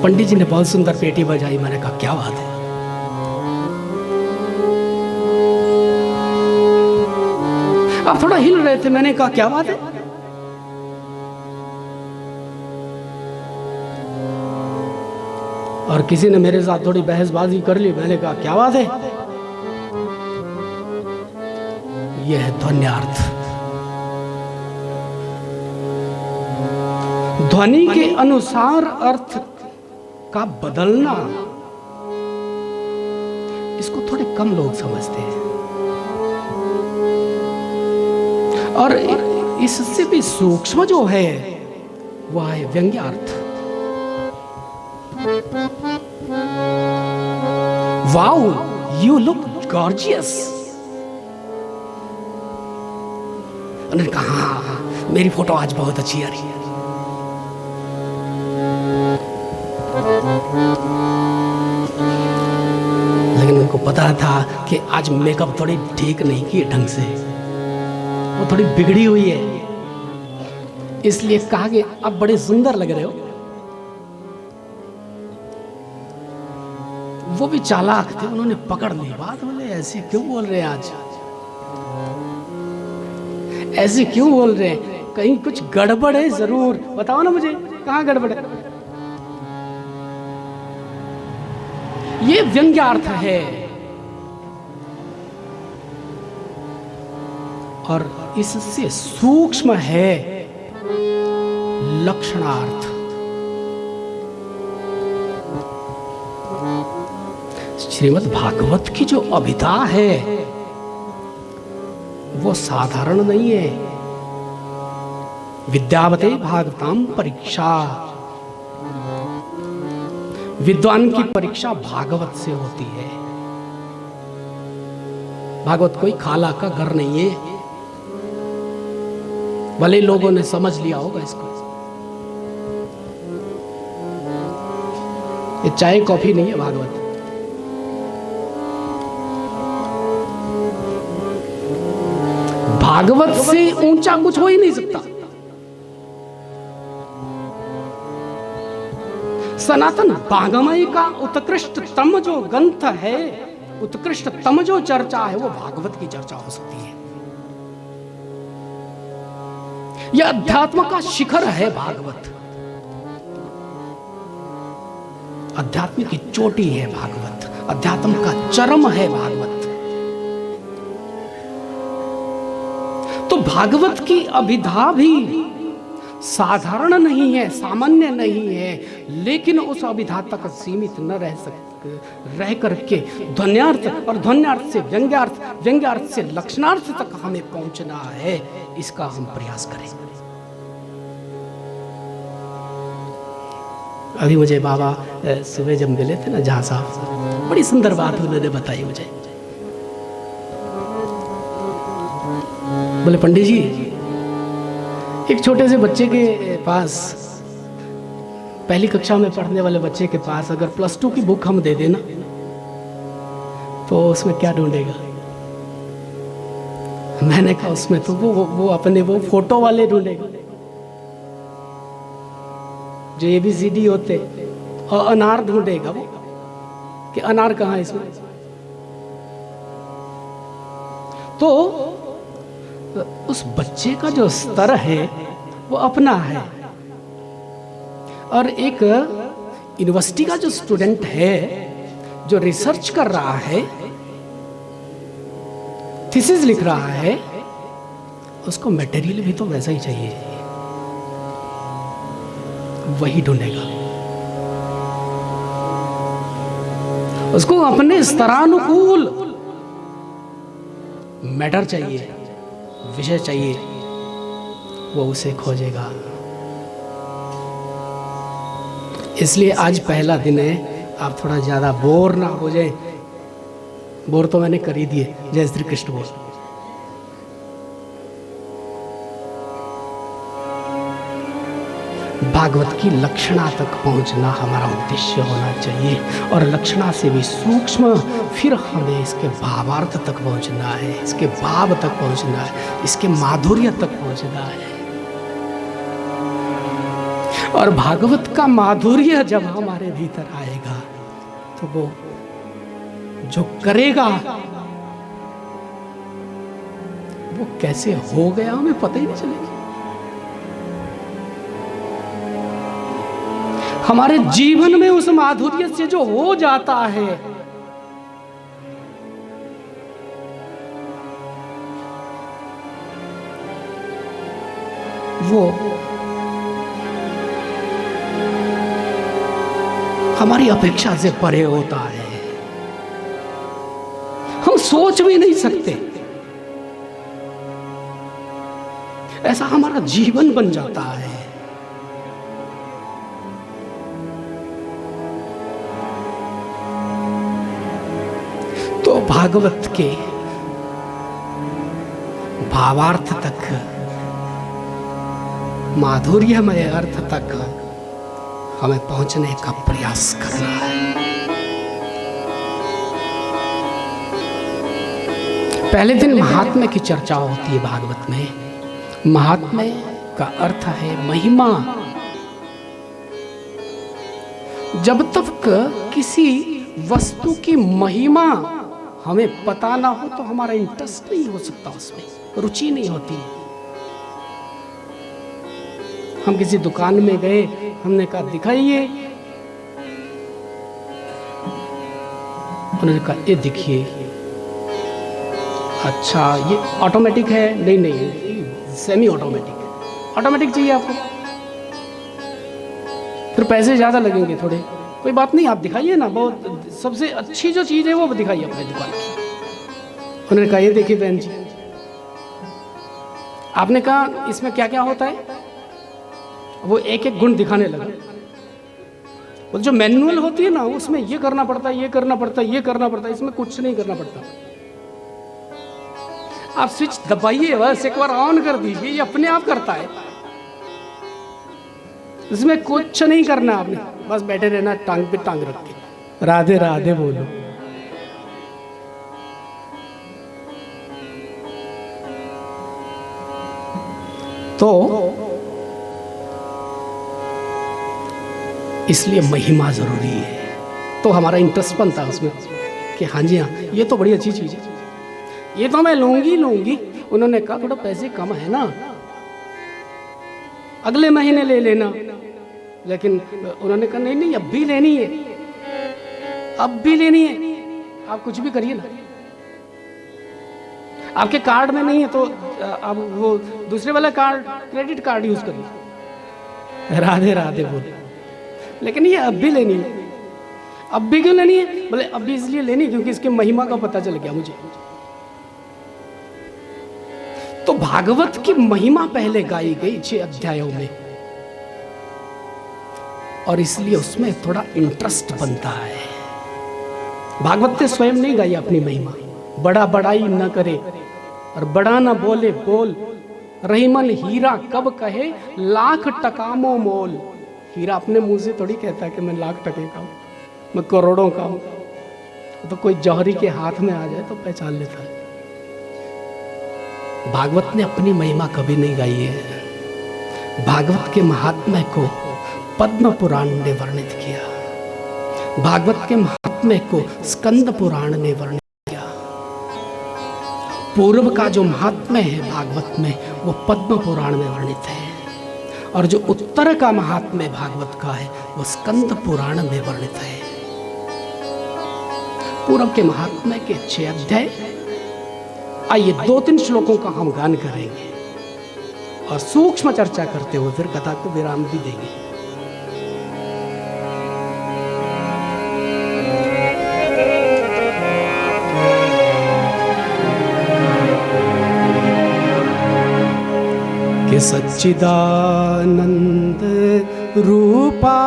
S1: पंडित जी ने बहुत सुंदर पेटी बजाई, मैंने कहा क्या बात है। आप थोड़ा हिल रहे थे, मैंने कहा क्या बात है। और किसी ने मेरे साथ थोड़ी बहसबाजी कर ली, मैंने कहा क्या बात है। यह है ध्वन्यार्थ। ध्वनि के अनुसार अर्थ का बदलना, इसको थोड़े कम लोग समझते हैं। और इससे भी सूक्ष्म जो है वह है व्यंग्यार्थ। Wow, you look gorgeous. उन्होंने कहा हाँ, मेरी फोटो आज बहुत अच्छी आ रही है। लेकिन उनको पता था कि आज मेकअप थोड़ी ठीक नहीं की ढंग से, वो थोड़ी बिगड़ी हुई है, इसलिए कहा कि आप बड़े सुंदर लग रहे हो। वो भी चालाक थे, उन्होंने पकड़ ली बात। बोले ऐसे क्यों बोल रहे हैं आज, ऐसे क्यों बोल रहे हैं, कहीं कुछ गड़बड़ है जरूर, बताओ ना मुझे कहाँ गड़बड़ है। ये व्यंग्यार्थ है। और इससे सूक्ष्म है लक्षणार्थ। श्रीमद् भागवत की जो अभिधा है वो साधारण नहीं है। विद्यावते भागवताम परीक्षा, विद्वान की परीक्षा भागवत से होती है। भागवत कोई खाला का घर नहीं है, भले लोगों ने समझ लिया होगा इसको। ये चाय कॉफी नहीं है भागवत। भागवत से ऊंचा कुछ हो ही नहीं सकता। सनातन भागमय का उत्कृष्टतम जो ग्रंथ है, उत्कृष्टतम जो चर्चा है, वो भागवत की चर्चा हो सकती है। यह अध्यात्म का शिखर है भागवत, अध्यात्म की चोटी है भागवत, अध्यात्म का चरम है भागवत। तो भागवत की अभिधा भी साधारण नहीं है, सामान्य नहीं है, लेकिन उस अभिधा तक सीमित न रह करके ध्वन्यार्थ और ध्वन्यार्थ से व्यंग्यार्थ, व्यंग्यार्थ से लक्षणार्थ तक हमें पहुंचना है। इसका हम प्रयास करें। अभी मुझे बाबा सुबह जब मिले थे ना जहां साहब, बड़ी सुंदर बात उन्होंने बताई मुझे। बोले पंडित जी, एक छोटे से बच्चे के पास, पहली कक्षा में पढ़ने वाले बच्चे के पास अगर +2 की बुक हम दे देना तो उसमें क्या ढूंढेगा? मैंने कहा उसमें तो वो अपने वो फोटो वाले ढूंढेगा जो ABCD होते, और अनार ढूंढेगा वो कि अनार कहाँ है इसमें। तो उस बच्चे का जो स्तर है वो अपना है, और एक यूनिवर्सिटी का जो स्टूडेंट है जो रिसर्च कर रहा है, थीसिस लिख रहा है, उसको मटेरियल भी तो वैसा ही चाहिए, वही ढूंढेगा। उसको अपने स्तरानुकूल मैटर चाहिए, विषय चाहिए, वो उसे खोजेगा। इसलिए आज पहला दिन है, आप थोड़ा ज़्यादा बोर ना हो जाए। बोर तो मैंने कर ही दिए। जय श्री कृष्ण बोल। भागवत की लक्षणा तक पहुंचना हमारा उद्देश्य होना चाहिए, और लक्षणा से भी सूक्ष्म फिर हमें इसके भावार्थ तक पहुंचना है, इसके भाव तक पहुंचना है, इसके माधुर्य तक पहुंचना है। और भागवत का माधुर्य जब हमारे भीतर आएगा तो वो जो करेगा वो कैसे हो गया हमें पता ही नहीं चलेगा। हमारे जीवन में उस माधुर्य से जो हो जाता है वो हमारी अपेक्षा से परे होता है। हम सोच भी नहीं सकते, ऐसा हमारा जीवन बन जाता है। तो भागवत के भावार्थ तक, माधुर्यमय अर्थ तक हमें पहुंचने का प्रयास करना है। पहले दिन महात्म्य की चर्चा होती है भागवत में। महात्म्य का अर्थ है महिमा। जब तक किसी वस्तु की महिमा हमें पता ना हो तो हमारा इंटरेस्ट नहीं हो सकता, उसमें रुचि नहीं होती। हम किसी दुकान में गए, हमने कहा दिखाइए, उन्होंने कहा ये देखिए, अच्छा ये ऑटोमेटिक है? नहीं नहीं, सेमी ऑटोमेटिक है। ऑटोमेटिक चाहिए आपको? फिर पैसे ज़्यादा लगेंगे थोड़े, कोई बात नहीं, आप दिखाइए ना, बहुत सबसे अच्छी जो चीज़ है वो दिखाइए अपने दुकान की। उन्होंने कहा ये देखिए बहन जी। आपने कहा इसमें क्या क्या होता है? वो एक एक गुण दिखाने लगा। वो जो मैनुअल होती है ना, उसमें ये करना पड़ता है, ये करना पड़ता है, ये करना पड़ता है, इसमें कुछ नहीं करना पड़ता। आप स्विच दबाइए, बस एक बार ऑन कर दीजिए, ये अपने आप करता है। इसमें कुछ नहीं करना आपने, बस बैठे रहना टांग पे टांग रख के, राधे राधे बोलो। तो इसलिए महिमा जरूरी है। तो हमारा इंटरेस्ट बनता है उसमें कि हाँ जी हाँ, ये तो बड़ी अच्छी चीज है, ये तो मैं लूंगी लूंगी। उन्होंने कहा थोड़ा पैसे कम है ना, अगले महीने ले लेना। लेकिन उन्होंने कहा नहीं नहीं, अब भी लेनी है, अब भी लेनी है। आप कुछ भी करिए ना, आपके कार्ड में नहीं है तो आप वो दूसरे वाला कार्ड, क्रेडिट कार्ड यूज करिए। राधे राधे बोले। लेकिन ये अब भी लेनी है। अब भी क्यों लेनी है? बोले अब भी इसलिए लेनी क्योंकि इसके महिमा का पता चल गया मुझे। तो भागवत की महिमा पहले गाई गई 6 अध्यायों में, और इसलिए उसमें थोड़ा इंटरेस्ट बनता है। भागवत ने स्वयं नहीं गाई अपनी महिमा। बड़ा बड़ाई न करे और बड़ा न बोले बोल, रहीमन हीरा कब कहे लाख टकामो मोल। हीरा अपने मुंह से थोड़ी कहता है कि मैं लाख टके का हूं, मैं करोड़ों का हूं। तो कोई जौहरी के हाथ में आ जाए तो पहचान लेता है। भागवत ने अपनी महिमा कभी नहीं गाई है। भागवत के महात्म्य को पद्म पुराण ने वर्णित किया। भागवत के महात्म्य को स्कंद पुराण ने वर्णित किया। पूर्व का जो महात्म्य है भागवत में, वो पद्म पुराण में वर्णित है, और जो उत्तर का महात्म्य भागवत का है वो स्कंद पुराण में वर्णित है। पूर्व के महात्म्य के 6 अध्याय। आइए 2-3 श्लोकों का हम गान करेंगे और सूक्ष्म चर्चा करते हुए फिर कथा को विराम भी देंगे। कि सच्चिदानंद रूपा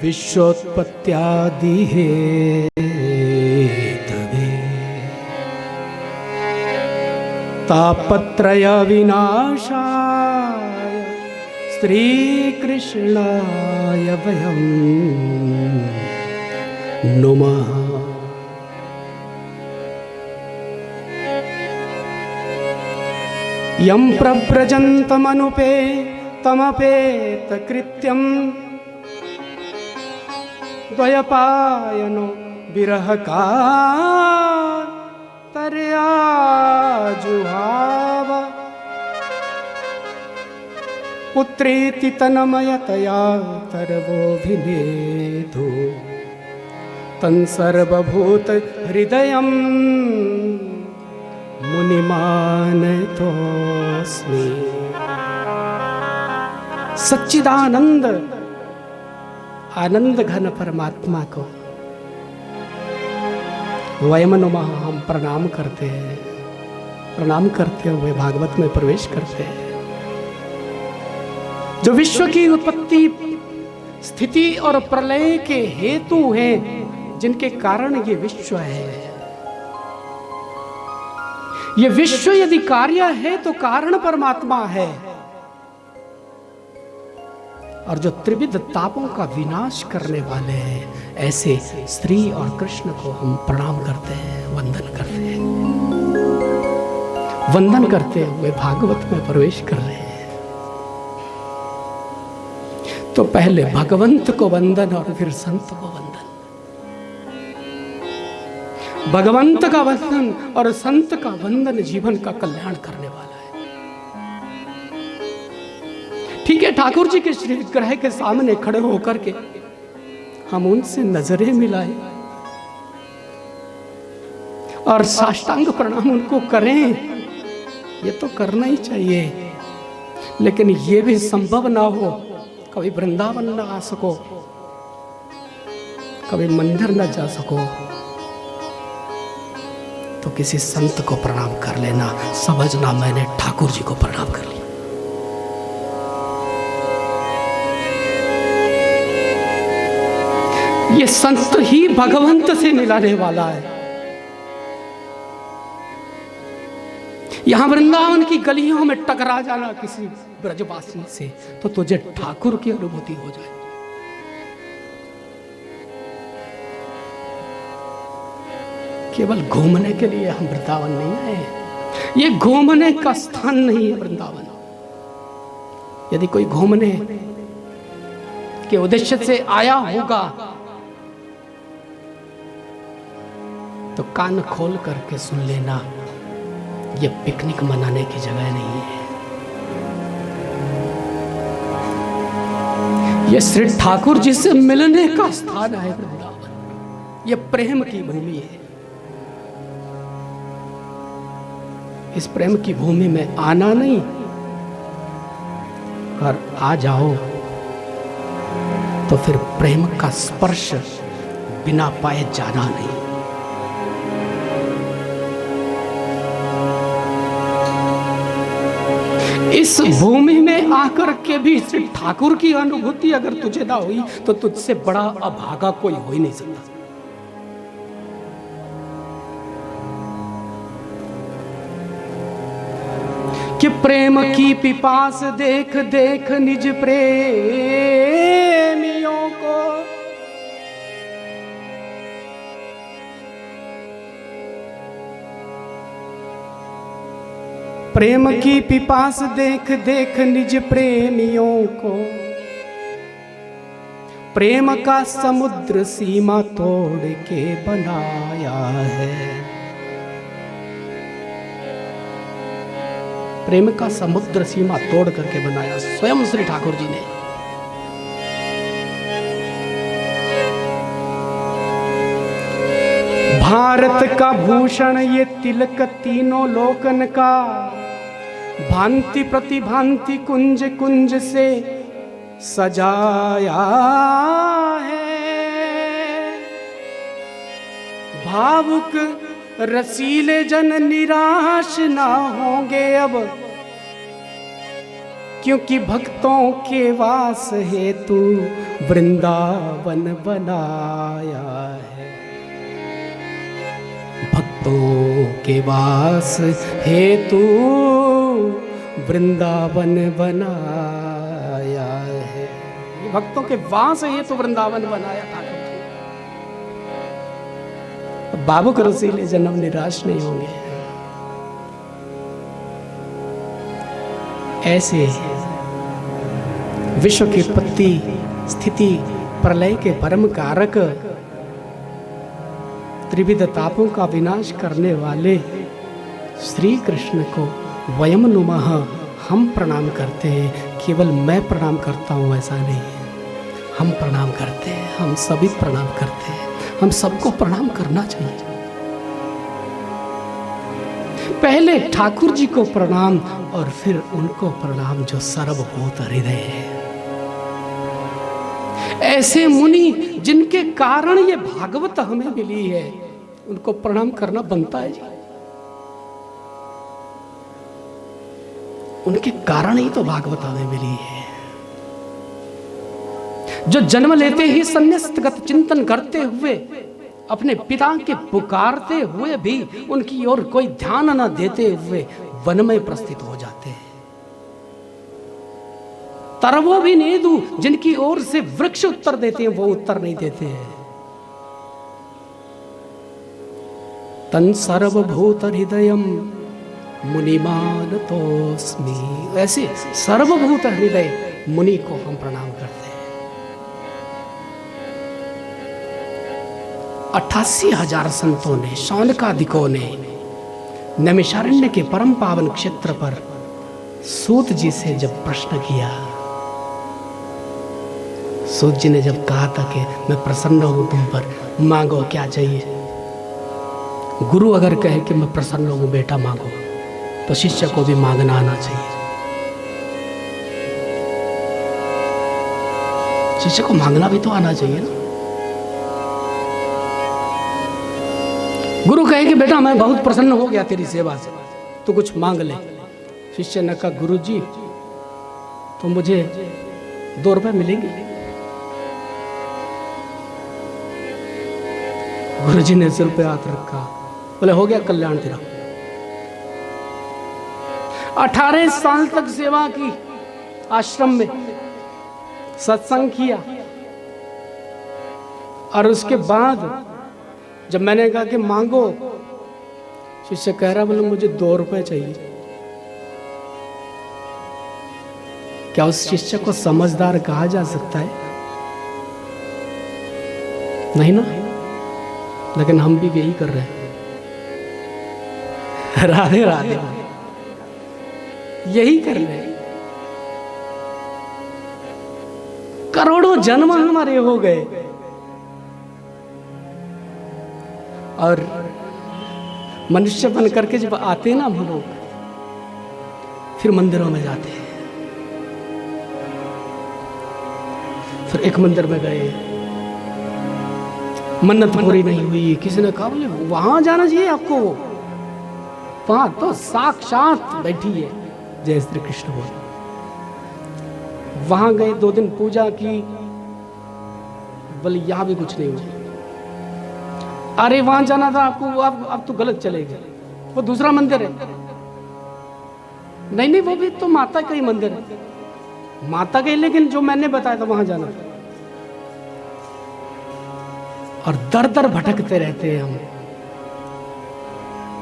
S1: विश्वोत्पत्त्यादि हेतवे तापत्रय विनाशाय श्रीकृष्णाय वयं नुमः। यं प्रव्रजन्तमनुपे तमपेतकृत्यं द्वयपायनो विरहकातर्याजुहाव पुत्रेति तन्मयतया तर्वोऽभिनेदु तं सर्वभूत हृदयं मुनिमानतोऽस्मि। सच्चिदानंद आनंद घन परमात्मा को वयम नमः हम प्रणाम करते हैं। प्रणाम करते हुए भागवत में प्रवेश करते हैं। जो विश्व की उत्पत्ति, स्थिति और प्रलय के हेतु हैं, जिनके कारण ये विश्व है। ये विश्व यदि कार्य है तो कारण परमात्मा है। और जो त्रिविध तापों का विनाश करने वाले हैं, ऐसे स्त्री और कृष्ण को हम प्रणाम करते हैं, वंदन करते हैं। वंदन करते हुए भागवत में प्रवेश कर रहे हैं। तो पहले भगवंत को वंदन और फिर संत को वंदन। भगवंत का वंदन और संत का वंदन जीवन का कल्याण करने वाला है। ठीक है, ठाकुर जी के श्री विग्रह के सामने खड़े होकर के हम उनसे नजरें मिलाएं और साष्टांग प्रणाम उनको करें, ये तो करना ही चाहिए। लेकिन ये भी संभव ना हो, कभी वृंदावन ना आ सको, कभी मंदिर ना जा सको, तो किसी संत को प्रणाम कर लेना, समझना मैंने ठाकुर जी को प्रणाम कर लिया। ये संत ही भगवंत से मिलाने वाला है। यहां वृंदावन की गलियों में टकरा जाना किसी ब्रजवासी से तो तुझे ठाकुर की अनुभूति हो जाए। केवल घूमने के लिए हम वृंदावन नहीं आए। ये घूमने का स्थान नहीं है वृंदावन। यदि कोई घूमने के उद्देश्य से आया होगा तो कान खोल करके सुन लेना, ये पिकनिक मनाने की जगह नहीं है। ये श्री ठाकुर जी से मिलने का स्थान है वृंदावन। ये प्रेम की भूमि है। इस प्रेम की भूमि में आना नहीं और आ जाओ तो फिर प्रेम का स्पर्श बिना पाए जाना नहीं। इस भूमि में आकर के भी श्री ठाकुर की अनुभूति अगर तुझे ना हुई तो तुझसे बड़ा अभागा कोई हो ही नहीं सकता। कि प्रेम की पिपास देख देख निज प्रेमियों को, प्रेम की पिपास देख देख निज प्रेमियों को, प्रेम का समुद्र सीमा तोड़ के बनाया है। प्रेम का समुद्र सीमा तोड़ करके बनाया स्वयं श्री ठाकुर जी ने। भारत का भूषण ये तिलक तीनों लोकन का, भांति प्रतिभांति कुंज कुंज से सजाया है। भावुक रसीले जन निराश ना होंगे अब, क्योंकि भक्तों के वास हेतु वृंदावन बनाया है। भक्तों के वास हेतु वृंदावन बनाया है। भक्तों के वास हेतु वृंदावन बनाया ठाकुर जी। भावुक रसीले जन्म निराश नहीं होंगे। ऐसे विश्व की उत्पत्ति, स्थिति, प्रलय के परम कारक, त्रिविध तापों का विनाश करने वाले श्री कृष्ण को वयम नुमः हम प्रणाम करते हैं। केवल मैं प्रणाम करता हूँ ऐसा नहीं है, हम प्रणाम करते हैं, हम सभी प्रणाम करते हैं। हम सबको प्रणाम करना चाहिए। पहले ठाकुर जी को प्रणाम और फिर उनको प्रणाम जो सर्वभूत हृदय है। ऐसे मुनि जिनके कारण ये भागवत हमें मिली है, उनको प्रणाम करना बनता है जी। उनके कारण ही तो भागवत हमें मिली है। जो जन्म लेते ही संन्यासगत चिंतन करते हुए, अपने पिता के पुकारते हुए भी उनकी ओर कोई ध्यान न देते हुए वन में प्रस्थित हो जाते हैं। तरवो भी नेदु, जिनकी ओर से वृक्ष उत्तर देते हैं, वो उत्तर नहीं देते हैं। तन सर्वभूत हृदयम मुनिमानतोस्मि, ऐसे सर्वभूत हृदय मुनि को हम प्रणाम करते हैं। 88,000 संतों ने, शौनकादिकों ने नैमिषारण्य के परम पावन क्षेत्र पर सूत जी से जब प्रश्न किया, सूत जी ने जब कहा था कि मैं प्रसन्न हूं तुम पर, मांगो क्या चाहिए। गुरु अगर कहे कि मैं प्रसन्न हूं बेटा मांगो, तो शिष्य को भी मांगना आना चाहिए। शिष्य को मांगना भी तो आना चाहिए ना। गुरु कहे कि बेटा मैं बहुत प्रसन्न हो गया तेरी सेवा से, तो कुछ मांग ले। शिष्य ने कहा गुरु जी तो मुझे 2 रुपए मिलेंगे। गुरु जी ने सिर पे हाथ रखा, बोले हो गया कल्याण तेरा। 18 साल तक सेवा की, आश्रम में सत्संग किया, और उसके बाद जब मैंने कहा कि मांगो, शिष्य कह रहा बोले मुझे 2 रुपए चाहिए। क्या उस शिष्य को समझदार कहा जा सकता है? नहीं ना। लेकिन हम भी यही कर रहे हैं। राधे राधे, यही कर रहे हैं। करोड़ों जन्म हमारे हो गए, और मनुष्य बन करके जब आते हैं ना हम लोग, फिर मंदिरों में जाते हैं। फिर एक मंदिर में गए, मन्नत पूरी नहीं हुई, किसी ने कहा बोले वहां जाना चाहिए आपको, वहां तो साक्षात बैठी है जय श्री कृष्ण बोल। वहां गए, 2 दिन पूजा की, बोले यहां भी कुछ नहीं हुआ। अरे वहां जाना था आपको, अब तो गलत चले गए, वो दूसरा मंदिर है। नहीं वो भी तो माता का ही मंदिर है, माता का ही, लेकिन जो मैंने बताया था वहां जाना था। और दर दर भटकते रहते हैं हम,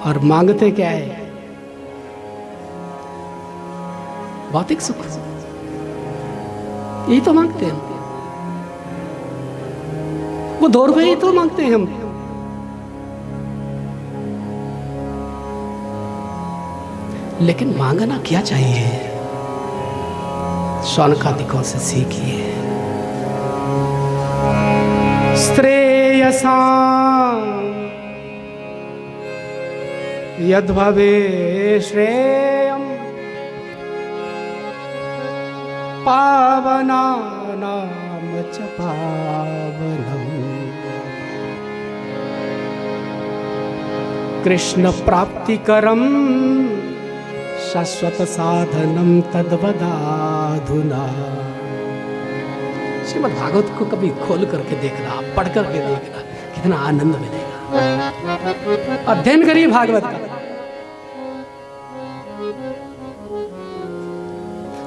S1: और मांगते क्या है? भौतिक सुख, यही तो मांगते हैं हम। वो 2 रुपए ही तो मांगते हैं हम। लेकिन मांगना क्या चाहिए? शौनकादिकों से सीखिए। श्रेयसा यद्भवे श्रेयम् पावनानां च पावनम् कृष्ण प्राप्तिकरम् शाश्वत साधनम तद्वदाधुना। श्रीमद् भागवत को कभी खोल करके देखना, पढ़ करके देखना, कितना आनंद मिलेगा। अध्ययन करिए भागवत का।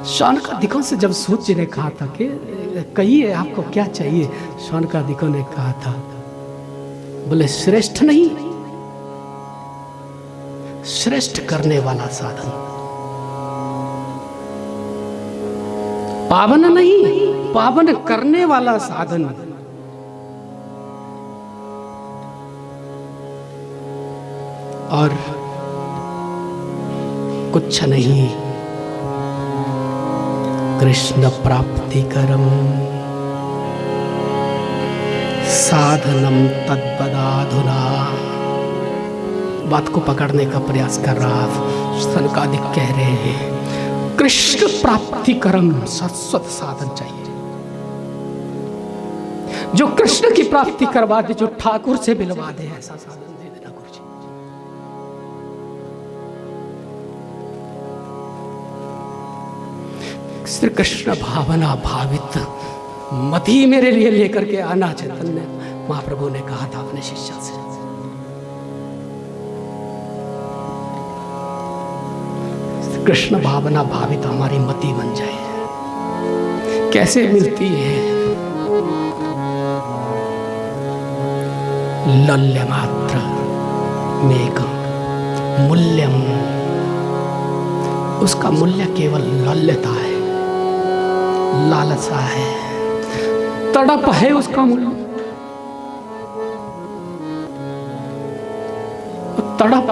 S1: शौनकादिकों से जब सूत जी ने कहा था कि कहिए आपको क्या चाहिए, शौनकादिकों ने कहा था, बोले श्रेष्ठ नहीं, श्रेष्ठ करने वाला साधन। पावन नहीं, पावन करने वाला साधन। और कुछ नहीं, कृष्ण प्राप्ति करम साधनम तद्वदाधुना। बात को पकड़ने का प्रयास कर रहा शौनकादिक कह रहे हैं, कृष्ण प्राप्ति करम शाश्वत साधन चाहिए। जो कृष्ण की प्राप्ति करवा दे, जो ठाकुर से मिलवा दे, ऐसा साधन दे देना गुरुजी। श्री कृष्ण भावना भावित मति मेरे लिए लेकर के आना, चैतन्य महाप्रभु ने कहा था अपने शिष्य से। कृष्ण भावना भावित हमारी मति बन जाए। कैसे मिलती है? लल्य मात्र मेकम मूल्यम, उसका मूल्य केवल लल्यता है, लालसा है, तड़प है उसका मूल्य। तड़प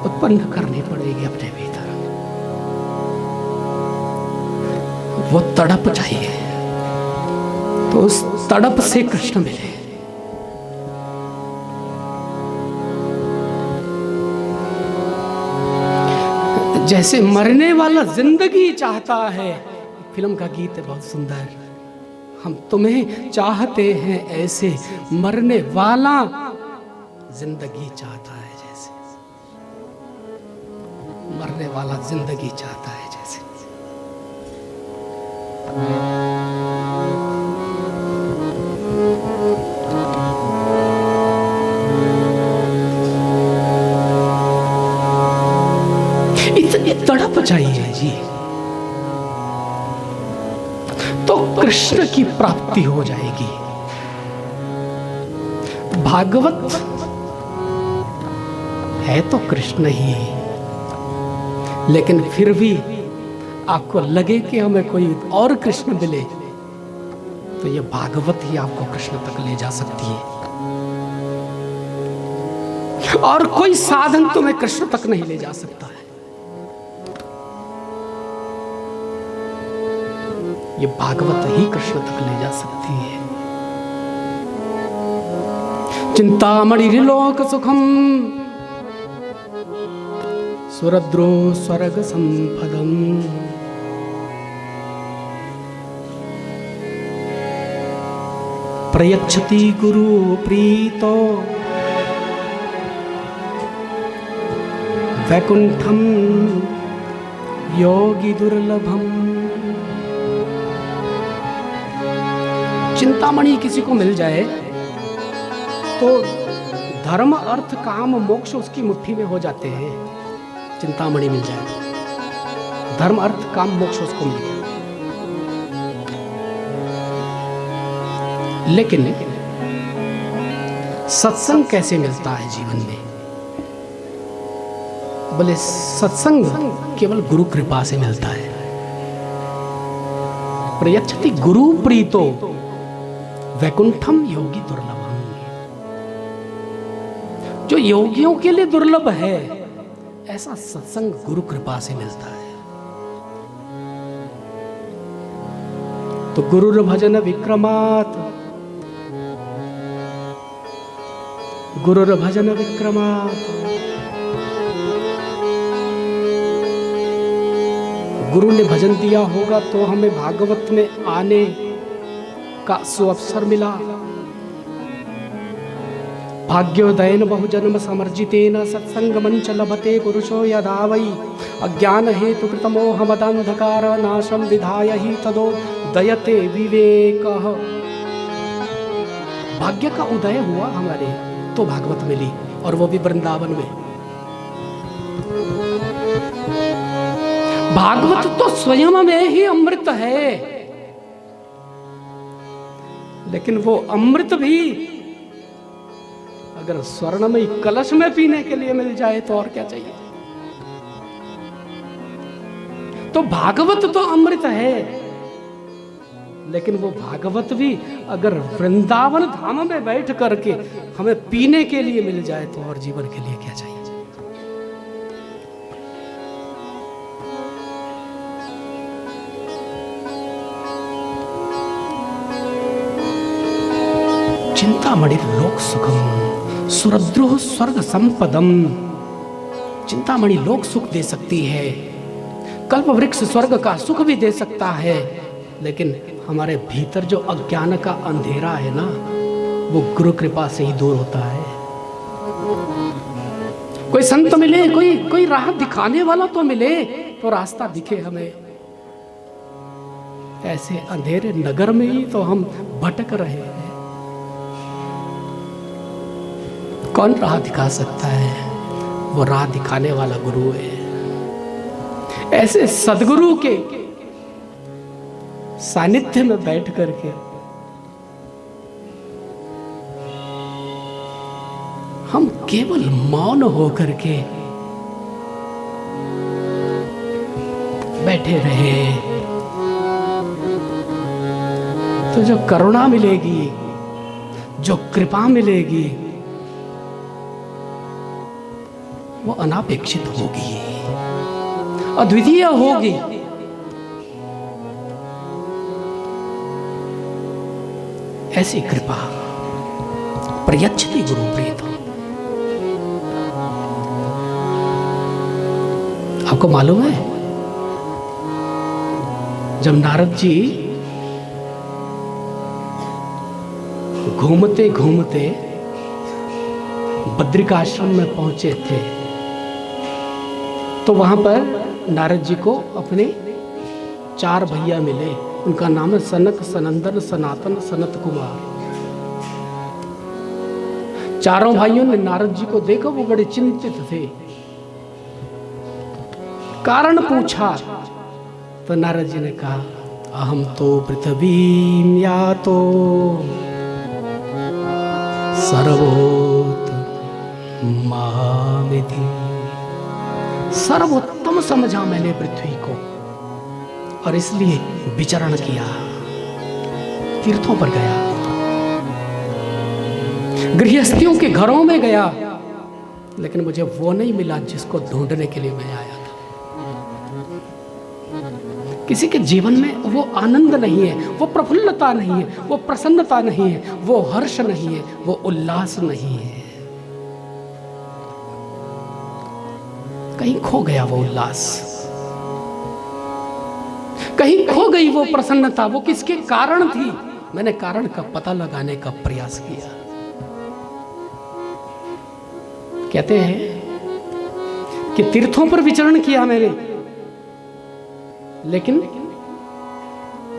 S1: उत्पन्न करनी पड़ेगी अपने भीतर, वो तड़प चाहिए, तो उस तड़प से कृष्ण मिले। जैसे मरने वाला जिंदगी चाहता है, फिल्म का गीत है बहुत सुंदर, हम तुम्हें चाहते हैं ऐसे, मरने वाला जिंदगी चाहता है जैसे, मरने वाला जिंदगी चाहता है जैसे। इतनी तड़प चाहिए जी, तो कृष्ण की प्राप्ति हो जाएगी। भागवत है तो कृष्ण ही, लेकिन फिर भी आपको लगे कि हमें कोई और कृष्ण मिले, तो ये भागवत ही आपको कृष्ण तक ले जा सकती है, और कोई साधन तुम्हें कृष्ण तक नहीं ले जा सकता है। ये भागवत ही कृष्ण तक ले जा सकती है। चिंतामणि लोक सुखम सुरद्रो स्वर्ग संपदम, प्रयच्छति गुरु प्रीतो वैकुंठम योगी दुर्लभम। चिंतामणि किसी को मिल जाए तो धर्म अर्थ काम मोक्ष उसकी मुट्ठी में हो जाते हैं। चिंतामणि मिल जाए, धर्म अर्थ काम मोक्ष उसको मिल जाए। लेकिन सत्संग कैसे मिलता है जीवन में? बोले सत्संग केवल गुरु कृपा से मिलता है। प्रयच्छति गुरु प्रीतो वैकुंठम योगी दुर्लभम। जो योगियों के लिए दुर्लभ है, ऐसा सत्संग गुरु कृपा से मिलता है। तो गुरुर भजन विक्रमात्, गुरुर भजन विक्रमात्, गुरु ने भजन दिया होगा तो हमें भागवत में आने का सुअवसर मिला। भाग्योदयन बहुजन्म समर्जितेन सत्संग मंच लभते पुरुषो यदा वै अज्ञान हेतु कृतमोह मदांधकार नाशम विधाय ही तदो दयते विवेकः। भाग्य का उदय हुआ हमारे तो भागवत मिली, और वो भी वृंदावन में। भागवत तो स्वयं में ही अमृत है, लेकिन वो अमृत भी अगर स्वर्णमयी कलश में पीने के लिए मिल जाए तो और क्या चाहिए। तो भागवत तो अमृत है, लेकिन वो भागवत भी अगर वृंदावन धाम में बैठ करके हमें पीने के लिए मिल जाए तो और जीवन के लिए क्या चाहिए। चिंतामणि लोक सुखम सुरद्रोह स्वर्ग संपदम। चिंतामणि लोक सुख दे सकती है, कल्प वृक्ष स्वर्ग का सुख भी दे सकता है, लेकिन हमारे भीतर जो अज्ञान का अंधेरा है ना, वो गुरु कृपा से ही दूर होता है। कोई संत मिले, कोई राह दिखाने वाला तो मिले, तो रास्ता दिखे हमें। ऐसे अंधेरे नगर में ही तो हम भटक रहे हैं। कौन राह दिखा सकता है? वो राह दिखाने वाला गुरु है। ऐसे सदगुरु के सानिध्य में बैठ करके हम केवल मौन होकर के बैठे रहे तो जो करुणा मिलेगी, जो कृपा मिलेगी, वो अनापेक्षित होगी, अद्वितीय होगी। ऐसी कृपा प्रयच्छति गुरु प्रीतम। आपको मालूम है, जब नारद जी घूमते घूमते बद्रिकाश्रम में पहुंचे थे, तो वहां पर नारद जी को अपने 4 भैया मिले। उनका नाम है सनक, सनंदन, सनातन, सनत कुमार। चारों भाइयों ने नारद जी को देखा, वो बड़े चिंतित थे। कारण पूछा तो नारद जी ने कहा, अहम तो पृथ्वी यातो सर्वोत्तम मामिति। सर्वोत्तम समझा मैंने पृथ्वी को, और इसलिए विचरण किया, तीर्थों पर गया, गृहस्थियों के घरों में गया, लेकिन मुझे वो नहीं मिला जिसको ढूंढने के लिए मैं आया था। किसी के जीवन में वो आनंद नहीं है, वो प्रफुल्लता नहीं है, वो प्रसन्नता नहीं है, वो हर्ष नहीं है, वो उल्लास नहीं है। कहीं खो गया वो उल्लास, कहीं खो गई वो प्रसन्नता। वो किसके कारण थी? मैंने कारण का पता लगाने का प्रयास किया। कहते हैं कि तीर्थों पर विचरण किया मैंने, लेकिन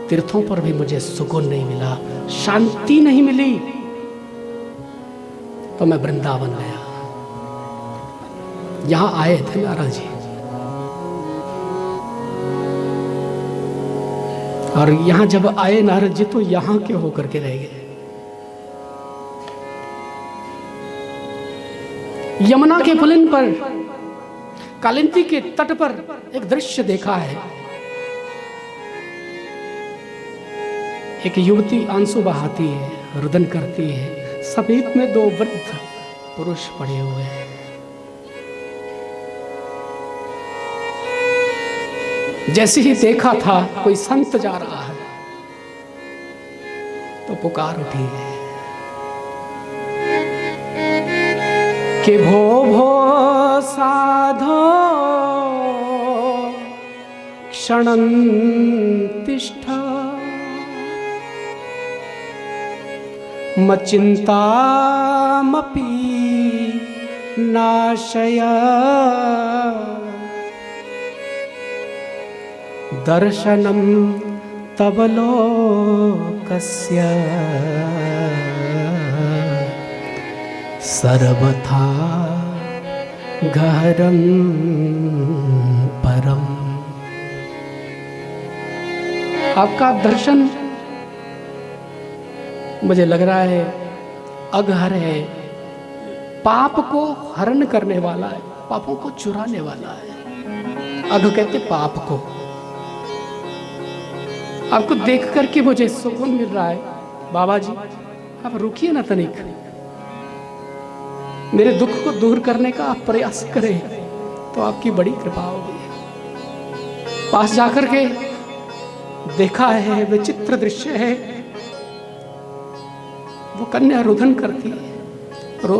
S1: तीर्थों पर भी मुझे सुकून नहीं मिला, शांति नहीं मिली। तो मैं वृंदावन गया। यहां आए थे नारद जी, और यहां जब आए नारद जी तो यहां के होकर के रह गए। यमुना के पुलिन पर, कालिंदी के तट पर एक दृश्य देखा है। एक युवती आंसू बहाती है, रुदन करती है, समीप में 2 वृद्ध पुरुष पड़े हुए हैं। जैसे ही देखा था कोई संत जा रहा है, तो पुकार उठी है कि भो भो साधो क्षणं तिष्ठ, मच्चिंतामपि नाशय, दर्शनं तव लोकस्य सर्वथा गहरं परम। आपका दर्शन मुझे लग रहा है अगहर है, पाप को हरण करने वाला है, पापों को चुराने वाला है। अघ कहते पाप को। आपको देख करके मुझे सुकून मिल रहा है। बाबा जी आप रुकिए ना तनिक, मेरे दुख को दूर करने का आप प्रयास करें तो आपकी बड़ी कृपा होगी। पास जाकर के देखा है, विचित्र दृश्य है। वो कन्या रुदन करती है, रो,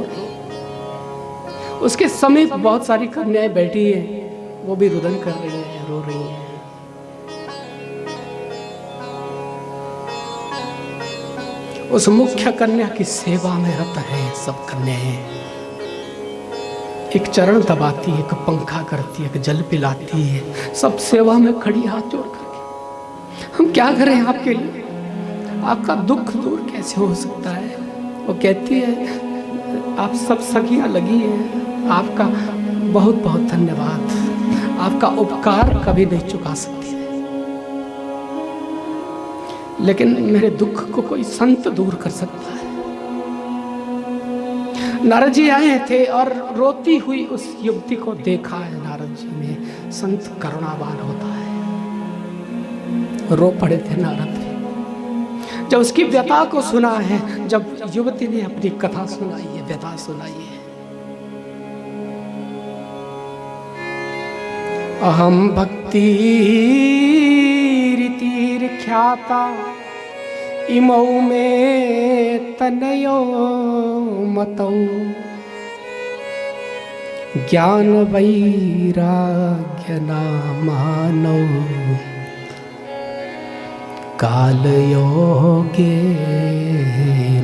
S1: उसके समीप बहुत सारी कन्याएं बैठी हैं, वो भी रुदन कर रही हैं, रो रही हैं। उस मुख्य कन्या की सेवा में रत है सब कन्याएं। एक चरण दबाती है, एक पंखा करती है, एक जल पिलाती है, सब सेवा में खड़ी हाथ जोड़ करके। हम क्या करें आपके लिए? आपका दुख दूर कैसे हो सकता है? वो कहती है आप सब सखियां लगी हैं, आपका बहुत बहुत धन्यवाद, आपका उपकार कभी नहीं चुका सकती, लेकिन मेरे दुख को कोई संत दूर कर सकता है। नारद जी आए थे और रोती हुई उस युवती को देखा है नारद जी ने। संत करुणावान होता है। रो पड़े थे नारद भी जब उसकी व्यथा को सुना है, जब युवती ने अपनी कथा सुनाई है, व्यथा सुनाई है। अहम भक्ति रीतिर ख्याता इमौ में तनयो मतौ ज्ञान वैराग्य नामानौ काल योगे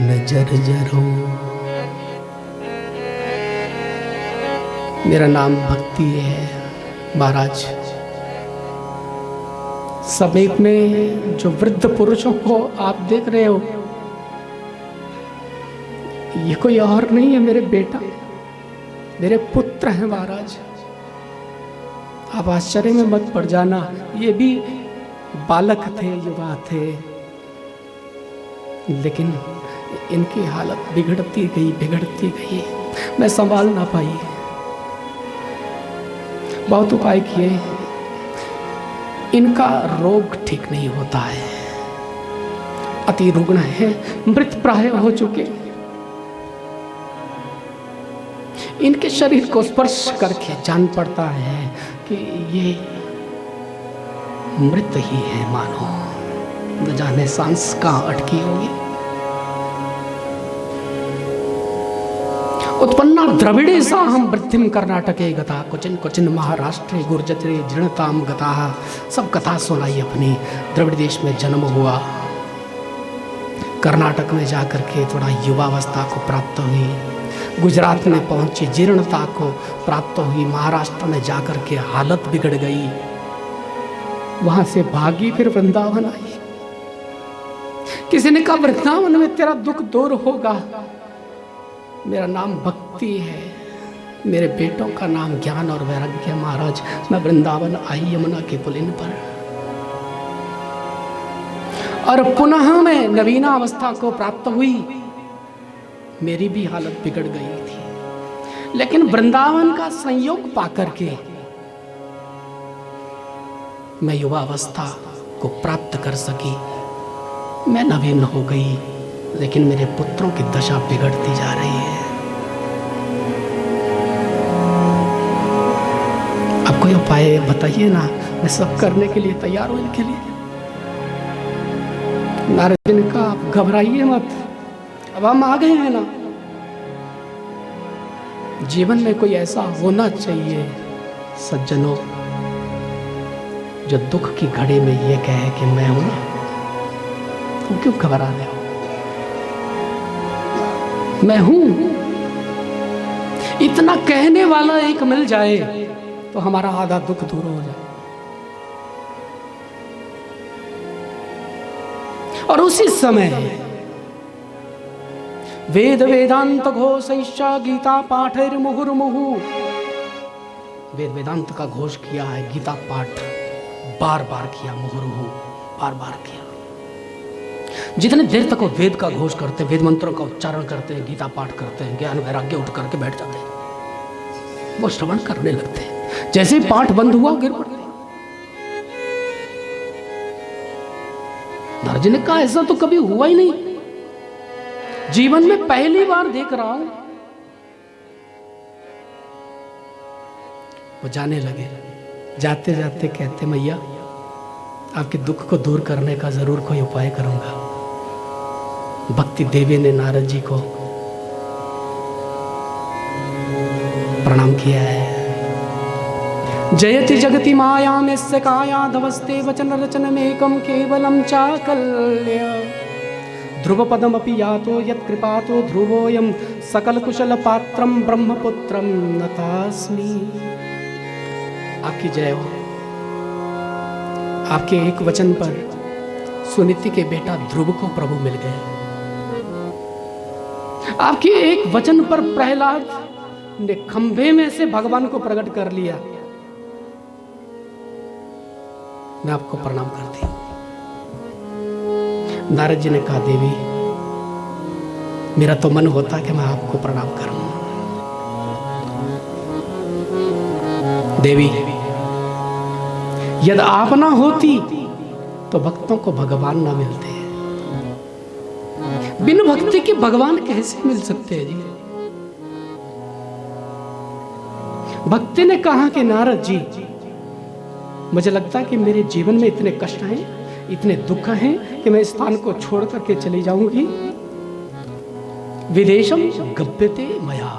S1: नजर जरो। मेरा नाम भक्ति है महाराज। समीप में जो वृद्ध पुरुषों को आप देख रहे हो, ये कोई और नहीं है, मेरे बेटा, मेरे पुत्र हैं महाराज। आप आश्चर्य में मत पड़ जाना, ये भी बालक थे, युवा थे, लेकिन इनकी हालत बिगड़ती गई। मैं संभाल ना पाई, बहुत उपाय किए, इनका रोग ठीक नहीं होता है, अति रुग्ण है, मृत प्राय हो चुके। इनके शरीर को स्पर्श करके जान पड़ता है कि ये मृत ही है, मानो न जाने सांस कहां अटकी होगी। उत्पन्ना द्रविड़े साहम वृद्धिम कर्नाटके गता क्वचिन क्वचिन महाराष्ट्रे गुर्जरे जीर्णताम गता। सब कथा सुनाई अपनी। द्रविड़ देश में जन्म हुआ, कर्नाटक में जाकर के थोड़ा युवावस्था को प्राप्त हुई, गुजरात में पहुंची, जीर्णता को प्राप्त हुई, महाराष्ट्र में जाकर के हालत बिगड़ गई, वहां से भागी, फिर वृंदावन आई। किसी ने कहा वृंदावन में तेरा दुख दूर होगा। मेरा नाम भक्ति है, मेरे बेटों का नाम ज्ञान और वैराग्य। महाराज मैं वृंदावन आई यमुना के पुलिन पर, और पुनः मैं नवीना अवस्था को प्राप्त हुई। मेरी भी हालत बिगड़ गई थी, लेकिन वृंदावन का संयोग पाकर के मैं युवा अवस्था को प्राप्त कर सकी। मैं नवीन हो गई, लेकिन मेरे पुत्रों की दशा बिगड़ती जा रही है। अब कोई उपाय बताइए ना, मैं सब करने के लिए तैयार हूं इनके लिए। नारद जी ने कहा आप घबराइए मत, अब हम आ गए हैं ना। जीवन में कोई ऐसा होना चाहिए सज्जनों जो दुख की घड़ी में ये कहे कि मैं हूं ना, तुम क्यों घबरा रहे हो, मैं हूं। इतना कहने वाला एक मिल जाए तो हमारा आधा दुख दूर हो जाए। और उसी समय वेद वेदांत घोषैश्च गीता पाठैर मुहुर्मुहु। वेद वेदांत का घोष किया है, गीता पाठ बार बार किया, मुहुर्मुहु बार बार किया। जितने देर तक वो वेद का घोष करते हैं, वेद मंत्रों का उच्चारण करते हैं, गीता पाठ करते हैं, ज्ञान वैराग्य उठ करके बैठ जाते हैं, वो श्रवण करने लगते हैं। जैसे ही पाठ बंद हुआ गिर पड़ते। नारद जी ने कहा ऐसा तो कभी हुआ ही नहीं, जीवन में पहली बार देख रहा हूं। वो जाने लगे, जाते जाते कहते मैया आपके दुख को दूर करने का जरूर कोई उपाय करूंगा। भक्ति देवी ने नारद जी को प्रणाम किया है। जयति जगति माया में काया धवस्ते वचन रचन में कम केवलम चाकल्य ध्रुवपदमपि यातो यत्कृपातो ध्रुवोऽयं सकलकुशलपात्रं ब्रह्मपुत्रं नतास्मि। आपकी जय हो। आपके एक वचन पर सुनीति के बेटा ध्रुव को प्रभु मिल गए। आपके एक वचन पर प्रहलाद ने खंभे में से भगवान को प्रकट कर लिया। मैं आपको प्रणाम करती हूं। नारद जी ने कहा, देवी मेरा तो मन होता कि मैं आपको प्रणाम करूं। देवी यदि आप ना होती तो भक्तों को भगवान ना मिलते। बिन भक्ति के भगवान कैसे मिल सकते हैं जी? भक्ति ने कहा कि नारद जी, मुझे लगता है कि मेरे जीवन में इतने कष्ट हैं, इतने दुख हैं कि मैं स्थान को छोड़ करके चली जाऊंगी। विदेशम गप्यते मया,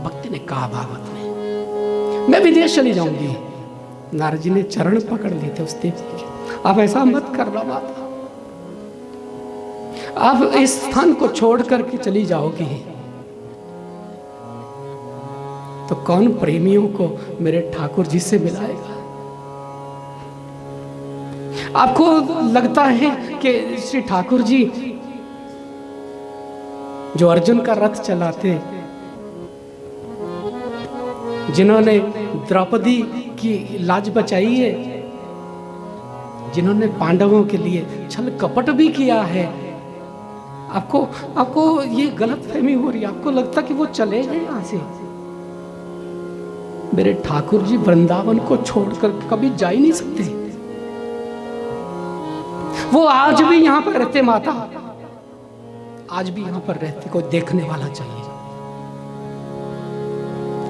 S1: भक्ति ने कहा भागवत में, मैं विदेश चली जाऊंगी। नारद जी ने चरण पकड़ लिए थे उस देवी के। आप ऐसा मत करना माता, आप इस स्थान को छोड़ करके चली जाओगी तो कौन प्रेमियों को मेरे ठाकुर जी से मिलाएगा? आपको लगता है कि श्री ठाकुर जी जो अर्जुन का रथ चलाते, जिन्होंने द्रौपदी की लाज बचाई है, जिन्होंने पांडवों के लिए छल कपट भी किया है, आपको ये गलत फहमी हो रही है। आपको लगता कि वो चले गए यहां से। मेरे ठाकुर जी वृंदावन को छोड़कर कभी जा ही नहीं सकते। वो आज भी यहां पर रहते माता, आज भी यहां पर रहते। कोई देखने वाला चाहिए,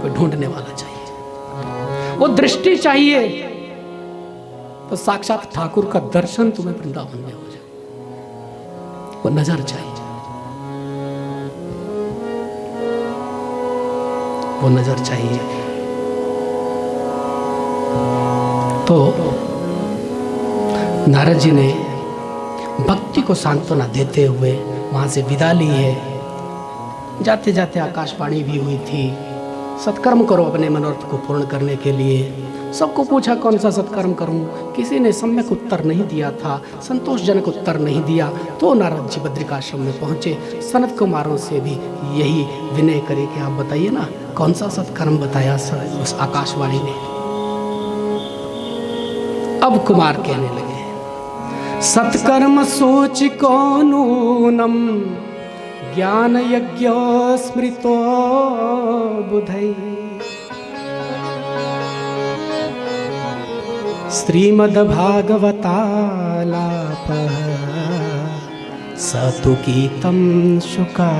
S1: कोई ढूंढने वाला चाहिए, वो दृष्टि चाहिए तो साक्षात ठाकुर का दर्शन तुम्हें वृंदावन में हो जाए। वो नजर चाहिए, वो नजर चाहिए। तो नारद जी ने भक्ति को सांत्वना देते हुए वहां से विदा ली है। जाते जाते आकाशवाणी भी हुई थी, सत्कर्म करो अपने मनोरथ को पूर्ण करने के लिए। सबको पूछा कौन सा सत्कर्म करूं, किसी ने सम्यक उत्तर नहीं दिया था, संतोषजनक उत्तर नहीं दिया। तो नारद जी बद्रिकाश्रम में पहुंचे। सनत कुमारों से भी यही विनय करे कि आप बताइए ना, कौन सा सत्कर्म बताया उस आकाशवाणी ने। अब कुमार कहने लगे, सत्कर्म सोच को नूनम ज्ञान यज्ञ स्मृतो बुधै श्रीमद् भागवतालापः सतु गीतं शुकादिभिः।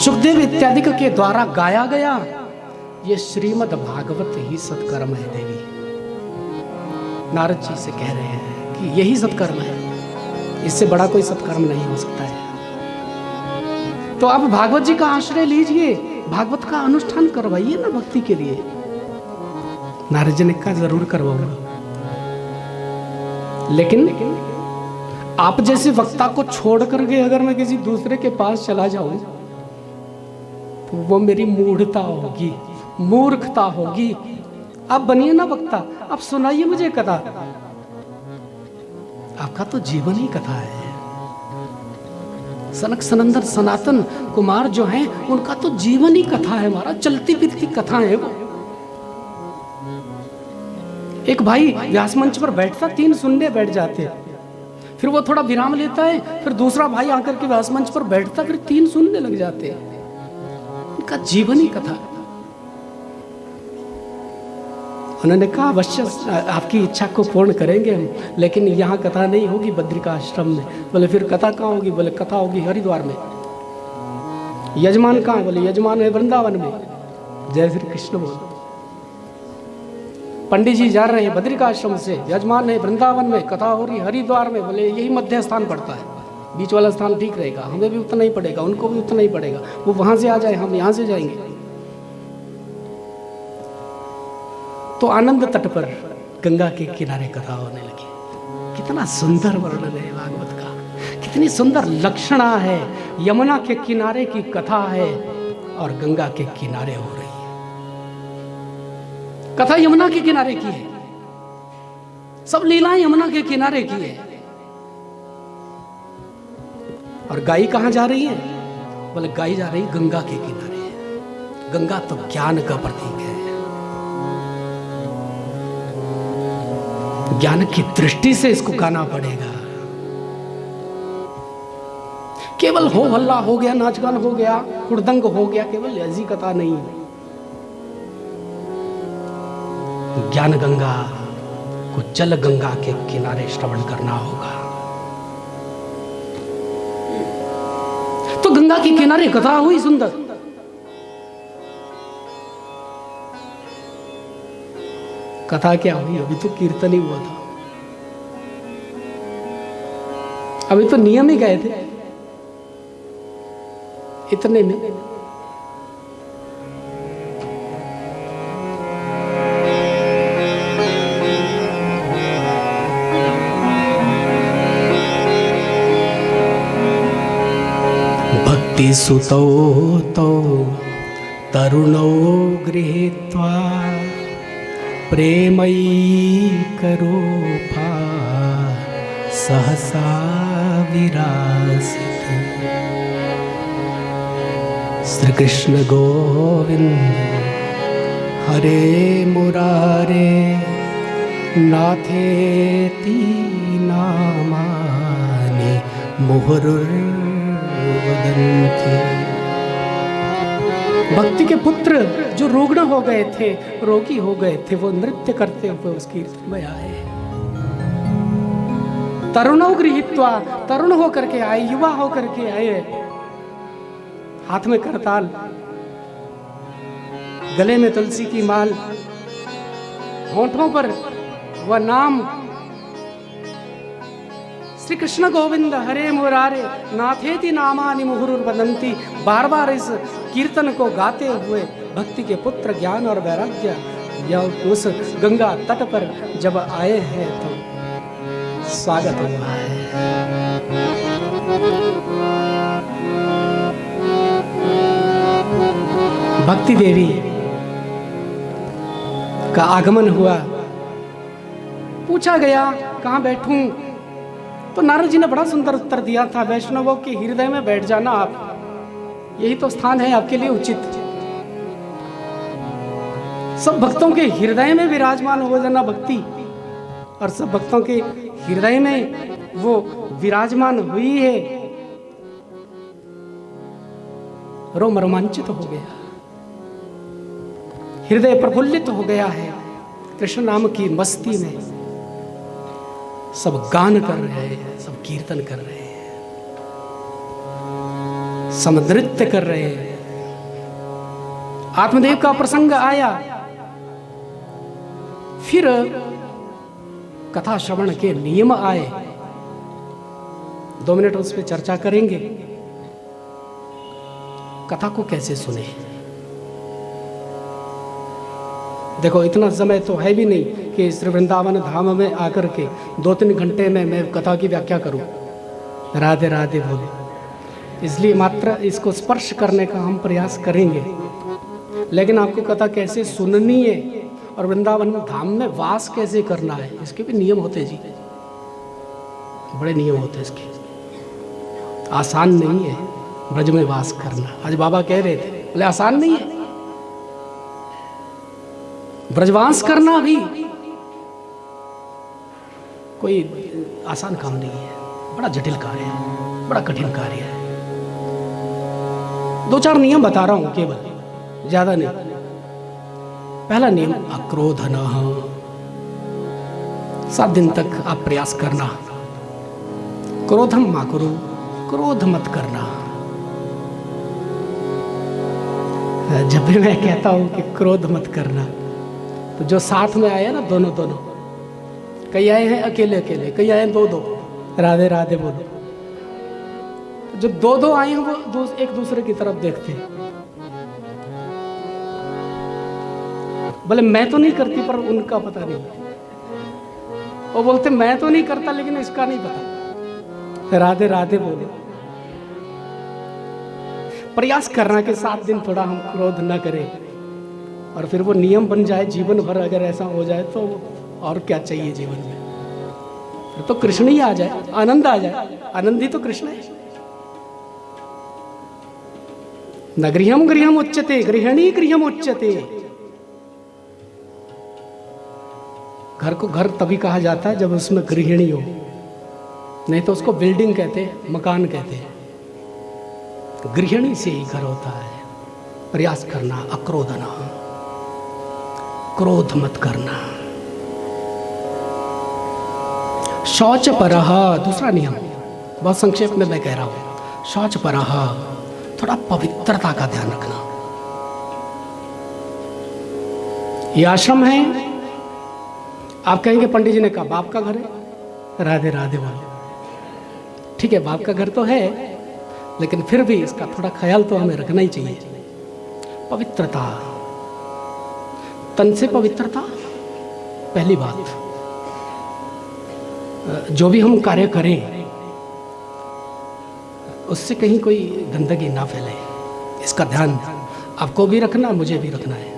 S1: सुखदेव इत्यादि के द्वारा गाया गया ये श्रीमद् भागवत ही सत्कर्म है देवी। नारद जी से कह रहे हैं कि यही सत्कर्म है, इससे बड़ा कोई सत्कर्म नहीं हो सकता है। तो आप भागवत जी का आश्रय लीजिए, भागवत का अनुष्ठान करवाइए ना भक्ति के लिए। नारद जी ने कहा जरूर करवाऊंगा, लेकिन आप जैसे वक्ता को छोड़ करके अगर मैं किसी दूसरे के पास चला जाऊं तो वो मेरी मूढ़ता होगी, मूर्खता होगी। आप बनिए ना वक्ता, आप सुनाइए मुझे कथा। आपका तो जीवन ही कथा है। सनक सनंदन सनातन कुमार जो हैं उनका तो जीवन ही कथा है, हमारा चलती फिरती कथा है वो। एक भाई व्यास मंच पर बैठता, 3 सुनने बैठ जाते, फिर वो थोड़ा विराम लेता है, फिर दूसरा भाई आकर के व्यास मंच पर बैठता, फिर 3 सुनने लग जाते। उनका जीवन ही कथा है। उन्होंने कहा अवश्य आपकी इच्छा को पूर्ण करेंगे हम, लेकिन यहाँ कथा नहीं होगी बद्रिका आश्रम में। बोले फिर कथा कहाँ होगी? बोले कथा होगी हरिद्वार में। यजमान कहाँ? बोले यजमान है वृंदावन में। जय श्री कृष्ण बोल। पंडित जी जा रहे हैं बद्रिका आश्रम से, यजमान है वृंदावन में, कथा हो रही हरिद्वार में। बोले यही मध्य स्थान पड़ता है, बीच वाला स्थान ठीक रहेगा, हमें भी उतना ही पड़ेगा, उनको भी उतना ही पड़ेगा। वो वहां से आ जाए, हम यहाँ से जाएंगे। तो आनंद तट पर गंगा के किनारे कथा होने लगी। कितना सुंदर वर्णन है भागवत का, कितनी सुंदर लक्षणा है। यमुना के किनारे की कथा है और गंगा के किनारे हो रही है। कथा यमुना के किनारे की है, सब लीलाएं यमुना के किनारे की है। और गाय कहां जा रही है? बोले गाय जा रही गंगा के किनारे। गंगा तो ज्ञान का प्रतीक है। ज्ञान की दृष्टि से इसको गाना पड़ेगा। केवल हो हल्ला हो गया, नाच गान हो गया, हुड़दंग हो गया, केवल ऐसी कथा नहीं। ज्ञान गंगा को जल गंगा के किनारे श्रवण करना होगा। तो गंगा के किनारे कथा हुई सुंदर। कथा क्या हुई? अभी तो कीर्तन ही हुआ था, अभी तो नियम ही गए थे। इतने में भक्ति सुतौ तो तरुणौ गृहीत्वा प्रेमैकरूपा सहसा विरासित। श्री कृष्ण गोविंद हरे मुरारे नाथेति नामानि मुहुर्वदन्ति। भक्ति के पुत्र जो रुग्ण हो गए थे, रोगी हो गए थे, वो नृत्य करते हुए उस कीर्तन में आए। तरुणों गृहीत्वा, तरुण होकर के आए, युवा होकर के आए, हाथ में करताल, गले में तुलसी की माल, होठों पर वह नाम श्री कृष्ण गोविंद हरे मुरारे नाथेति नामानि मुहुर्वदन्ति। बार बार इस कीर्तन को गाते हुए भक्ति के पुत्र ज्ञान और वैराग्य या उस गंगा तट पर जब आए हैं तो स्वागत हुआ है। भक्ति देवी का आगमन हुआ। पूछा गया कहाँ बैठूं? तो नारद जी ने बड़ा सुंदर उत्तर दिया था, वैष्णवों के हृदय में बैठ जाना आप, यही तो स्थान है आपके लिए उचित। सब भक्तों के हृदय में विराजमान हो जाना भक्ति, और सब भक्तों के हृदय में वो विराजमान हुई है। रोमांचित हो गया, हृदय प्रफुल्लित हो गया है। कृष्ण नाम की मस्ती में सब गान कर रहे हैं, सब कीर्तन कर रहे हैं, सब नृत्य कर रहे हैं। आत्मदेव का प्रसंग आया, फिर कथा श्रवण के नियम आए। 2 मिनट उस पर चर्चा करेंगे। कथा को कैसे सुने? देखो इतना समय तो है भी नहीं कि श्री वृंदावन धाम में आकर के 2-3 घंटे में मैं कथा की व्याख्या करूं। राधे राधे बोले, इसलिए मात्र इसको स्पर्श करने का हम प्रयास करेंगे। लेकिन आपको कथा कैसे सुननी है और वृंदावन धाम में वास कैसे करना है, इसके भी नियम होते जी, बड़े नियम होते हैं इसके। आसान नहीं है ब्रज में वास करना। आज बाबा कह रहे थे, बोले आसान नहीं है ब्रजवास करना, भी कोई आसान काम नहीं है, बड़ा जटिल कार्य है, बड़ा कठिन कार्य है। 2-4 नियम बता रहा हूं केवल, ज्यादा नहीं। पहला नियम अक्रोधनः, 7 दिन तक आप प्रयास करना। क्रोधम मा करो, क्रोध मत करना। जब भी मैं कहता हूं कि क्रोध मत करना, तो जो साथ में आए ना दोनों, कई आए हैं अकेले अकेले, कई आए हैं 2-2, राधे राधे बोलो। जो 2-2 आए हैं वो एक दूसरे की तरफ देखते हैं। बोले मैं तो नहीं करती, पर उनका पता नहीं। वो बोलते मैं तो नहीं करता, लेकिन इसका नहीं पता। राधे राधे बोलो। प्रयास करना कि 7 दिन थोड़ा हम क्रोध न करें, और फिर वो नियम बन जाए जीवन भर। अगर ऐसा हो जाए तो और क्या चाहिए जीवन में? फिर तो कृष्ण ही आ जाए, आनंद आ जाए। आनंद ही तो कृष्ण है। न गृहम गृहम उच्यते, गृहिणी गृहम उच्यते। घर को घर तभी कहा जाता है जब उसमें गृहिणी हो, नहीं तो उसको बिल्डिंग कहते हैं, मकान कहते हैं। गृहिणी से ही घर होता है। प्रयास करना, अक्रोधना, क्रोध मत करना। शौच परह, दूसरा नियम, बहुत संक्षेप में मैं कह रहा हूं। शौच परह, थोड़ा पवित्रता का ध्यान रखना। ये आश्रम है, आप कहेंगे पंडित जी ने कहा बाप का घर है। राधे राधे बोलो। ठीक है, बाप का घर तो है, लेकिन फिर भी इसका थोड़ा ख्याल तो हमें रखना ही चाहिए। पवित्रता, तन से पवित्रता पहली बात। जो भी हम कार्य करें उससे कहीं कोई गंदगी ना फैले, इसका ध्यान आपको भी रखना, मुझे भी रखना है।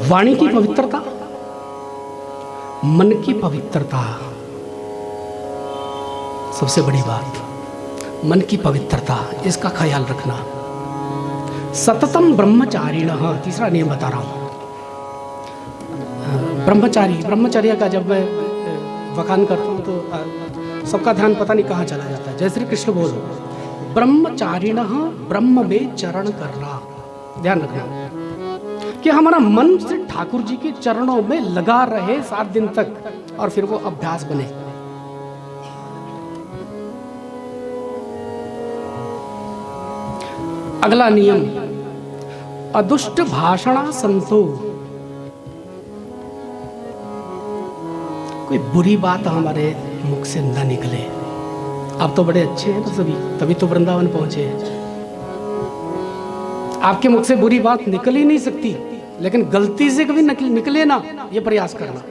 S1: वाणी की पवित्रता, मन की पवित्रता, सबसे बड़ी बात मन की पवित्रता, इसका ख्याल रखना। सततम ब्रह्मचारिणः, तीसरा नियम बता रहा हूं। ब्रह्मचर्य का जब मैं वखान करता हूं तो सबका ध्यान पता नहीं कहाँ चला जाता है। जय श्री कृष्ण बोलो। ब्रह्मचारिणः, ब्रह्म में चरण करना, ध्यान रखना कि हमारा मन से ठाकुर जी के चरणों में लगा रहे 7 दिन तक, और फिर वो अभ्यास बने। अगला नियम, अदुष्ट भाषणा संतो। कोई बुरी बात हमारे मुख से न निकले। आप तो बड़े अच्छे हैं तो सभी, तभी तो वृंदावन पहुंचे हैं। आपके मुख से बुरी बात निकल ही नहीं सकती, लेकिन गलती से कभी निकले ना, ये प्रयास करना।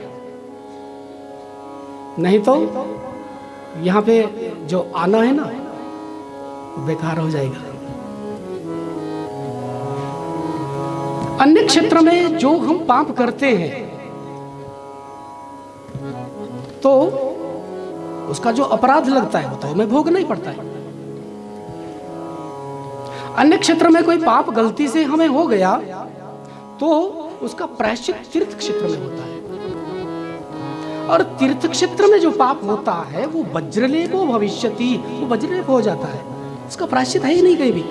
S1: नहीं तो यहां पे जो आना है ना, बेकार हो जाएगा। अन्य क्षेत्र में जो हम पाप करते हैं तो उसका जो अपराध लगता है वो तो हमें भोगना ही पड़ता है। अन्य क्षेत्र में कोई पाप गलती से हमें हो गया तो उसका प्रायश्चित तीर्थ क्षेत्र में होता है, और तीर्थ क्षेत्र में जो पाप होता है वो वज्रलेपो भविष्यति, वो वज्रलेप हो जाता है, उसका प्रायश्चित है ही नहीं कहीं भी।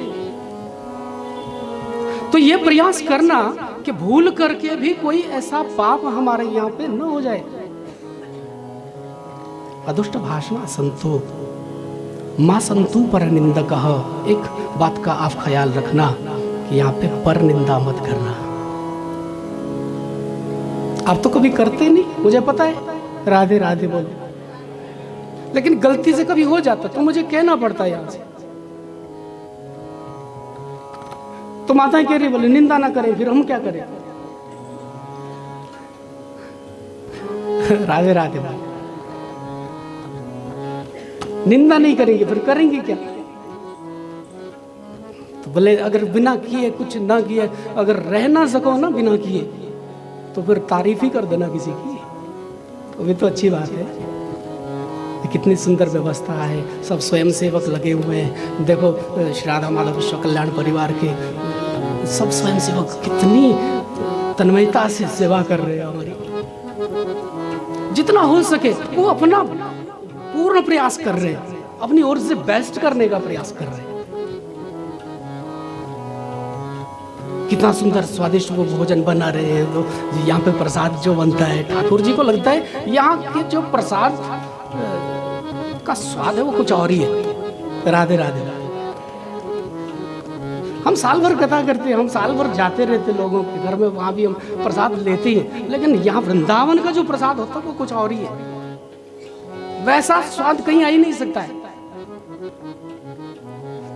S1: तो ये प्रयास करना कि भूल करके भी कोई ऐसा पाप हमारे यहाँ पे न हो जाए। अदुष्ट भाषणा संतो मां संतु पर निंदक। एक बात का आप ख्याल रखना कि यहाँ पे पर निंदा मत करना। आप तो कभी करते नहीं, मुझे पता है, राधे राधे बोलो, लेकिन गलती से कभी हो जाता तो मुझे कहना पड़ता है यहां से। तो माताएं कह रही बोले निंदा ना करें, फिर हम क्या करें? राधे राधे बोलो। निंदा नहीं करेंगे फिर करेंगे क्या? तो बोले अगर बिना किए कुछ ना किए, अगर रह ना सको ना बिना किए, तो फिर तारीफ ही कर देना किसी की, तो भी तो अच्छी बात है। कितनी सुंदर व्यवस्था है, सब स्वयं सेवक लगे हुए हैं। देखो श्री राधा माधव विश्व कल्याण परिवार के सब स्वयं सेवक कितनी तन्मयता से सेवा कर रहे हैं हमारी। जितना हो सके वो अपना पूर्ण प्रयास कर रहे हैं, अपनी ओर से बेस्ट करने का प्रयास कर रहे हैं। कितना सुंदर स्वादिष्ट वो भोजन बना रहे हैं। तो यहाँ पे प्रसाद जो बनता है, ठाकुर जी को लगता है यहाँ के जो प्रसाद का स्वाद है वो कुछ और ही है। राधे राधे। हम साल भर कथा करते हैं, हम साल भर जाते रहते लोगों के घर में, वहां भी हम प्रसाद लेते हैं, लेकिन यहाँ वृंदावन का जो प्रसाद होता है वो कुछ और ही है। वैसा स्वाद कहीं आ ही नहीं सकता है,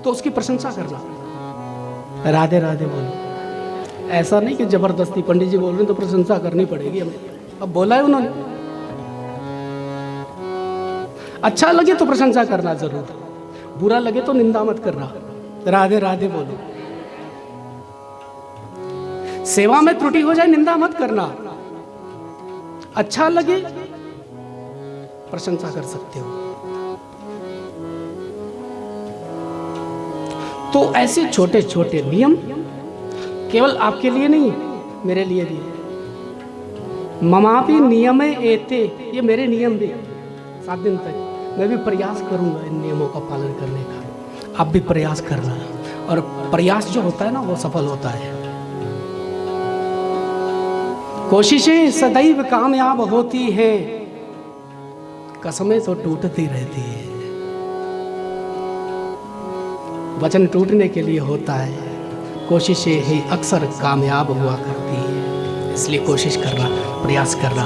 S1: तो उसकी प्रशंसा करना। राधे राधे बोलो। ऐसा नहीं कि जबरदस्ती पंडित जी बोल रहे हैं तो प्रशंसा करनी पड़ेगी हमें। अब बोला है उन्होंने। अच्छा लगे तो प्रशंसा करना जरूर, बुरा लगे तो निंदा मत करना, राधे राधे बोलो। सेवा में त्रुटि हो जाए निंदा मत करना, अच्छा लगे प्रशंसा कर सकते हो। तो ऐसे छोटे छोटे नियम केवल आपके लिए नहीं, मेरे लिए भी। ममापि नियमे एते, ये मेरे नियम भी। 7 दिन तक मैं भी प्रयास करूंगा इन नियमों का पालन करने का, आप भी प्रयास करना। और प्रयास जो होता है ना वो सफल होता है। कोशिशें सदैव कामयाब होती हैं, कसमें तो टूटती रहती है। वचन टूटने के लिए होता है, कोशिशें ही अक्सर कामयाब हुआ करती है। इसलिए कोशिश करना, प्रयास करना।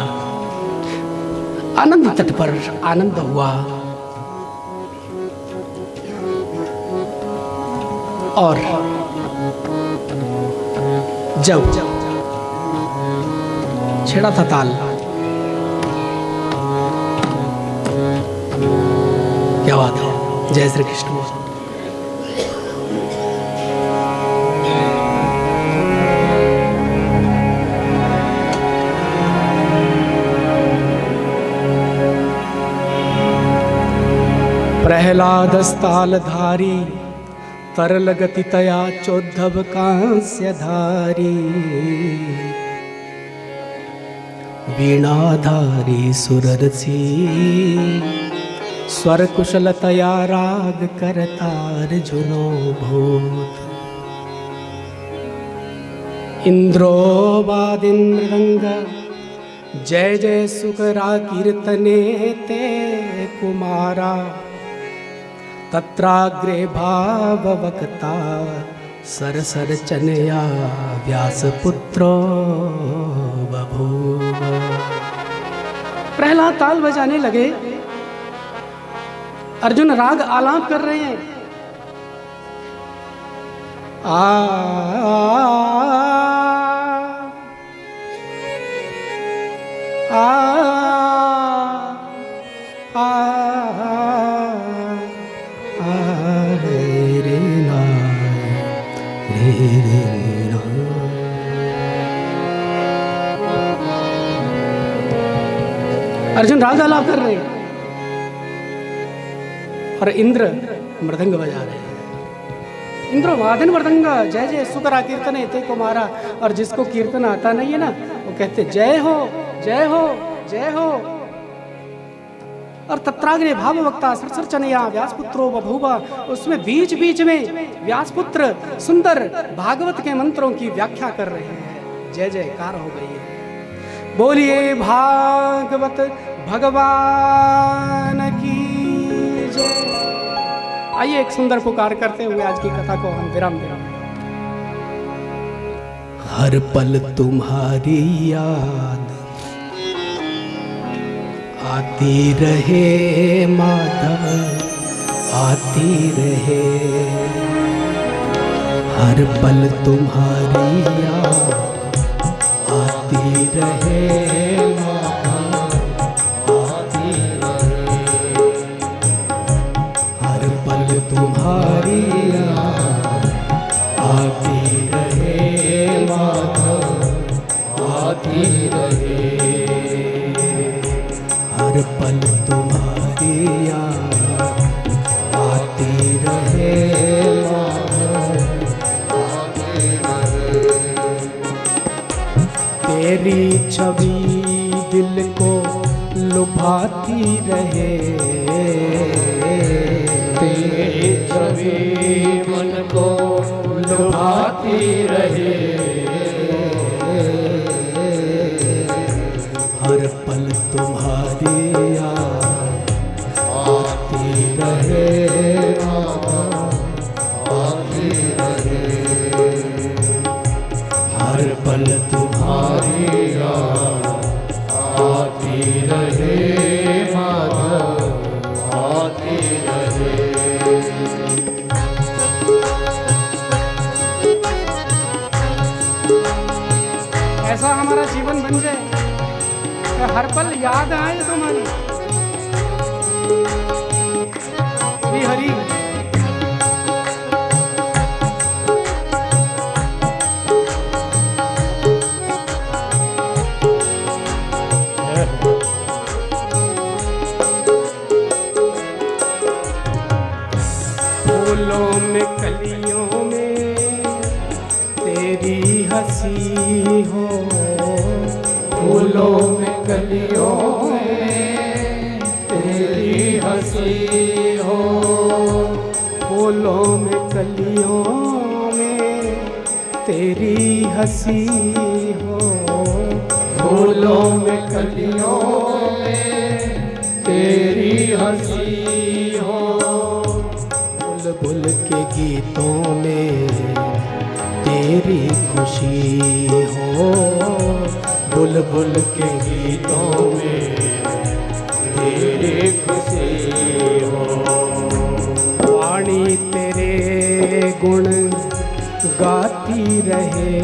S1: आनंद तट पर आनंद हुआ और जब छेड़ा था ताल, क्या बात है। जय श्री कृष्ण। प्रहलादस्तालधारी तरल गति तया चोद्धव कांस्यधारी, वीणाधारी सुररसी स्वर कुशलतया राग करतार जुनो भूत। इंद्रो वादिन मृदंग जय जय सुकरा कीर्तने ते कुमारा, तत्राग्रे भाववक्ता सरसर चनया व्यासपुत्रो बभूव। प्रहलाद ताल बजाने लगे, अर्जुन राग आलाप कर रहे हैं। आ आ आ अर्जुन राग आलाप कर रहे हैं और इंद्र मृदंग बजा रहे हैं। इंद्र वादन मृदंग जय जय सुकरा कीर्तन ते कुमारा। और जिसको कीर्तन आता नहीं है ना वो कहते जय हो जय हो जय हो। और तत्राग्रे भाववक्ता सरसर चनया व्यासपुत्रो बभूवा, उसमें बीच बीच में व्यासपुत्र सुंदर भागवत के मंत्रों की व्याख्या कर रहे हैं। जय जयकार हो गई है। बोलिए भागवत भगवान की जय। आइए एक सुंदर पुकार करते हुए आज की कथा को हम विराम दें। हर पल तुम्हारी याद आती रहे माधव, आती रहे। हर पल तुम्हारी याद आती रहे माधव, आती रहे। हर पल तुम्हारी याद आती रहे माधव, आती रहे। हर पल तुम्हारी याद आती रहे माधव, आती रहे। तेरी छवि दिल को लुभाती रहे, तेरी छवि मन को लुभाती रहे। हर पल तुम्हारी याद आती रहे आती रहे। हर पल तुम्हारी याद आती रहे माधव, आती रहे। ऐसा हमारा जीवन बन जाए याद आए तुम्हारी श्री हरि। फूलों में कलियों में तेरी हंसी हो,
S2: फूलों में कलियों में तेरी हंसी हो,
S1: फूलों में कलियों में तेरी हंसी हो,
S2: फूलों में कलियों में तेरी हंसी हो,
S1: बुलबुल के गीतों में तेरी खुशी हो,
S2: बुलबुल के गीतों में तेरी खुशी हो,
S1: वाणी तेरे गुण गाती रहे,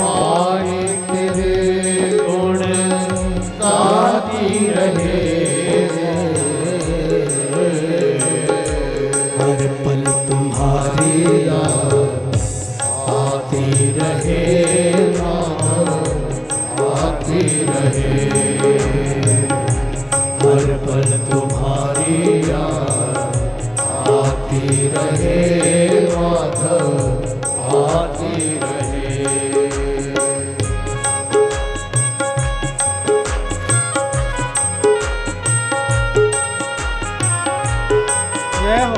S2: वाणी तेरे गुण गाती रहे,
S1: हर पल तुम्हारी याद
S2: आती रहे, आती रहे, हर पल तुम्हारी याद आती रहे, माधव आती रहे।
S1: जय हो।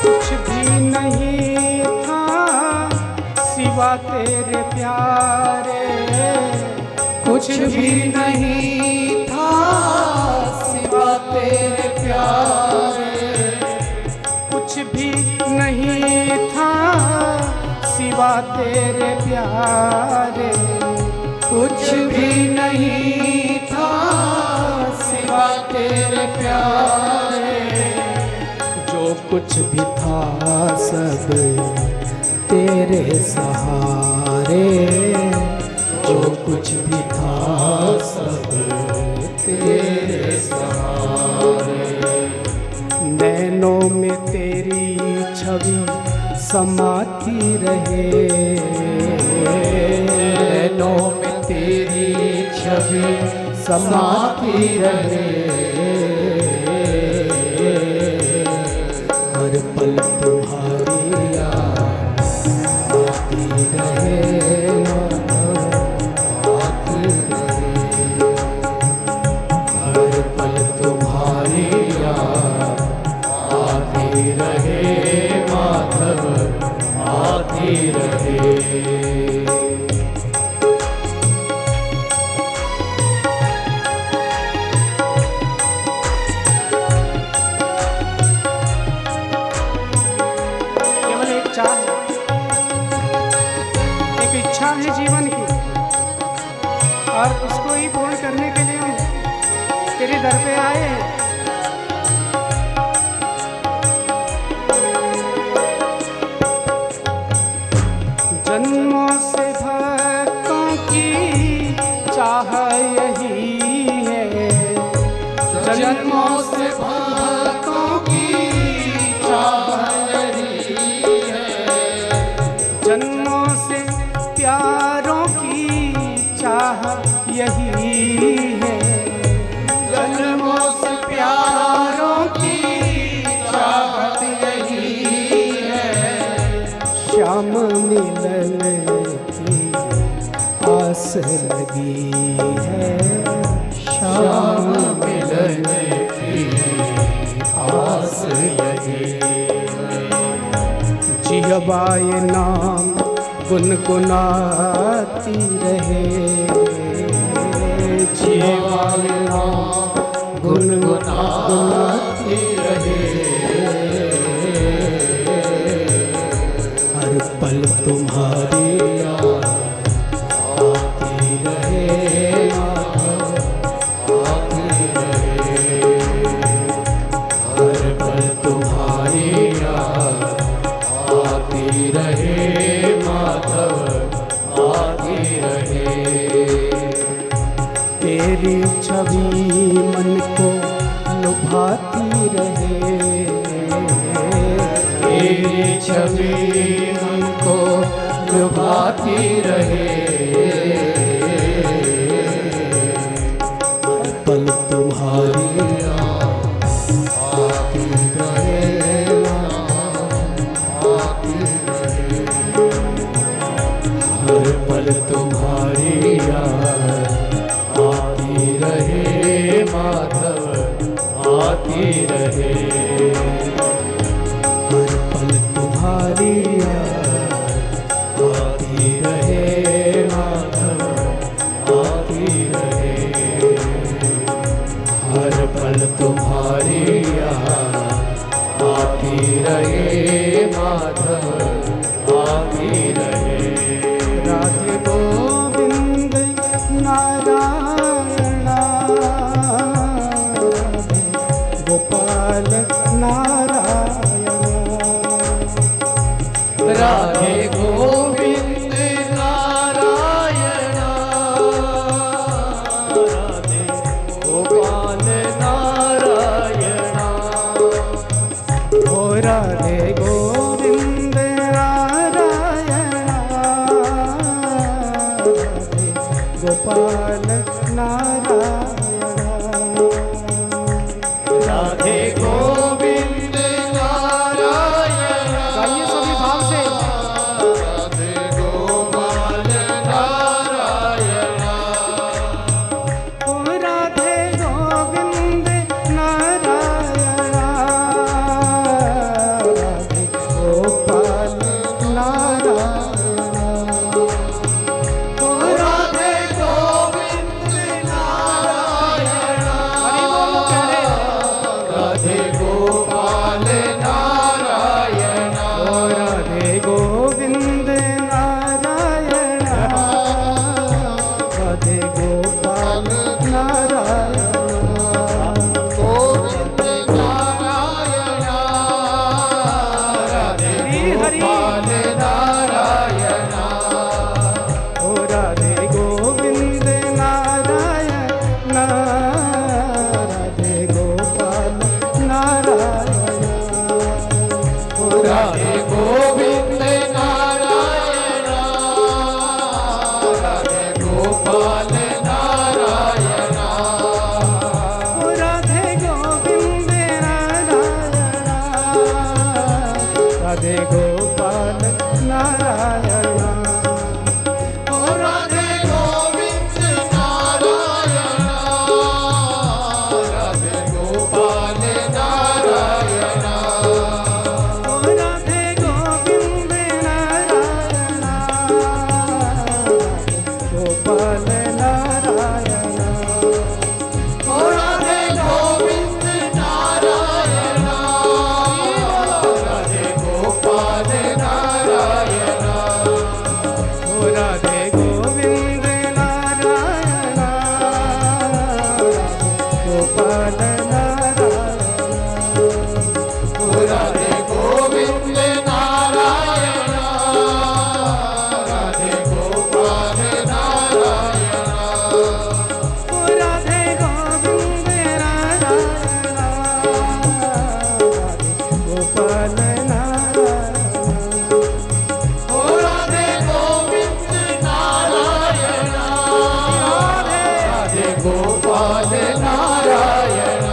S1: कुछ भी नहीं था सिवा तेरे प्यारे,
S2: कुछ भी नहीं था सिवा तेरे प्यारे,
S1: कुछ भी नहीं था सिवा तेरे प्यारे,
S2: कुछ भी नहीं था सिवा तेरे प्यारे,
S1: जो कुछ भी था सब तेरे सहारे,
S2: जो कुछ भी था सब तेरे सहारे,
S1: नैनों में तेरी छवि समाती रहे,
S2: नैनों में तेरी छवि समाती रहे,
S1: हर पल तुम्हारी याद आती रहे,
S2: आती रहे, हर पल तुम्हारी याद आती रहे, माधव आती रहे।
S1: केवल एक चाह है, एक इच्छा है जीवन की, और उसको ही पूर्ण करने के लिए हम तेरे दर पे आए हैं। जन्मों से भक्तों की चाह यही है,
S2: जन्मों से भक्तों की चाह यही है,
S1: जन्मों से प्यारों की चाह यही है,
S2: जन्मों से प्यारों की चाहत यही है,
S1: श्याम मिलन की आस लगी है,
S2: श्याम मिलन की आस लगी है,
S1: जिहवाए नाम गुनगुनाती रहे,
S2: जिहवाए नाम गुनगुनाती रहे,
S1: हर पल तुम्हारी
S2: रहे। हर पल तुम्हारी याद आती रहे माधव, आती रहे।
S1: तेरी छवि मन को लुभाती रहे,
S2: तेरी छवि मन को लुभाती रहे।
S1: हर पल तुम्हारी
S2: आती रहे, आती रहे। हर पल तुम्हारी याद आती रहे माधव, आती रहे।
S1: हर पल तुम्हारी याद
S2: आती रहे माधव, आती रहे। हर पल तुम्हारी याद आती रहे माधव, आती रहे।
S1: राधे गोविंद नारायण, गोपाल नारायण।
S2: राधे गोविंद नारायण, राधे गोपाल नारायण।
S1: ओ राधे गोविंद नारायण, राधे गोपाल नारायण।
S2: राधे गोविंद नारायण,
S1: गाइए सभी भाव से।
S2: राधे गोपाल नारायण।
S1: ओ राधे गोविंद नारायण, राधे गोपाल नारायण। ओ
S2: राधे गोविंद नारायण,
S1: हरि बोलो प्यारे।
S2: राधे गोपाल नारायण।
S1: ओ राधे गोविंद नारायण, राधे गोपाल नारायण।
S2: गोविंद नारायण, राधे गोपाल नारायण।
S1: ओ राधे गोविंद नारायण, राधे गोपाल नारायण। ओ
S2: राधे गोविंद नारायण, राधे गोपाल नारायण।
S1: ओ राधे गोविंद नारायण, राधे गोपाल नारायण।
S2: ओ राधे गोविंद नारायण, राधे गोपाल नारायण।
S1: ओ राधे गोविंद नारायण, गोपाल नारायण।
S2: ओ राधे गोविंद नारायण, राधे गोपाल नारायण।
S1: ओ राधे गोविंद नारायण, गोपाल नारायण।
S2: ओ राधे गोविंद नारायण, राधे गोपाल नारायण।
S1: ओ राधे गोविंद नारायण, गोपाल नारायण।
S2: ओ राधे गोविंद नारायण, राधे गोपाल नारायण।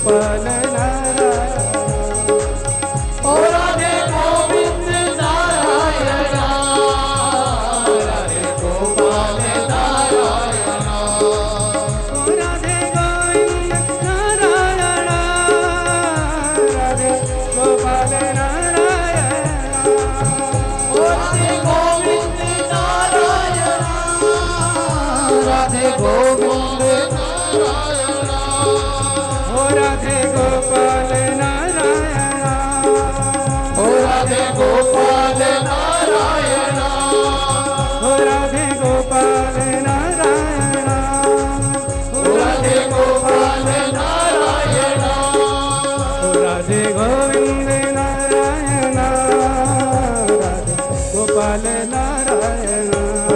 S1: गोपाल नारायण
S2: ओ राधे गोविंद नारायण राधे गोपाल नारायण
S1: राधे गोविंद नारायण राधे गोपाल नारायण
S2: ओ राधे गोविंद नारायण राधे गोविंद नारायण
S1: ओ राधे गोपाल नारायण
S2: ओ राधे गोपाल नारायण
S1: ओ राधे गोपाल नारायण
S2: ओ राधे गोपाल नारायण
S1: ओ राधे गोविंद नारायण राधे गोपाल नारायण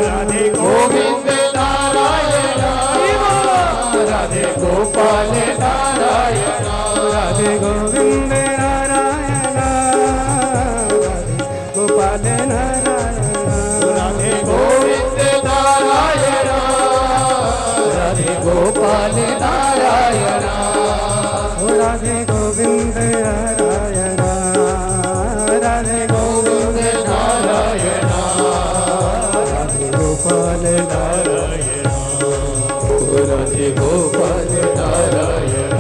S1: राधे
S2: गोविंद नारायण राधे गोपाल नारायण
S1: राधे गोविंद नारायण राधे गोपाल नारायण
S2: राधे गोविंद नारायण राधे गोपाल नारायण
S1: ओ राधे गोविंद नारायण राधे
S2: गोविंद नारायण
S1: राधे गोपाल नारायण
S2: राधे गोपाल नारायण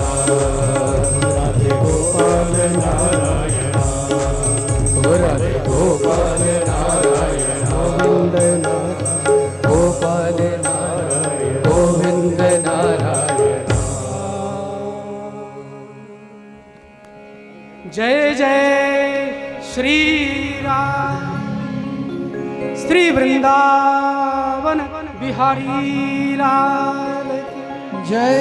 S1: राधे गोपाल नारायण
S2: राधे गोपाल नारायण
S1: गोविंद नारायण
S2: गोपाल नारायण गोविंद नारायण
S1: जय जय श्री राम श्री वृंदावन बिहारी लाल की
S2: जय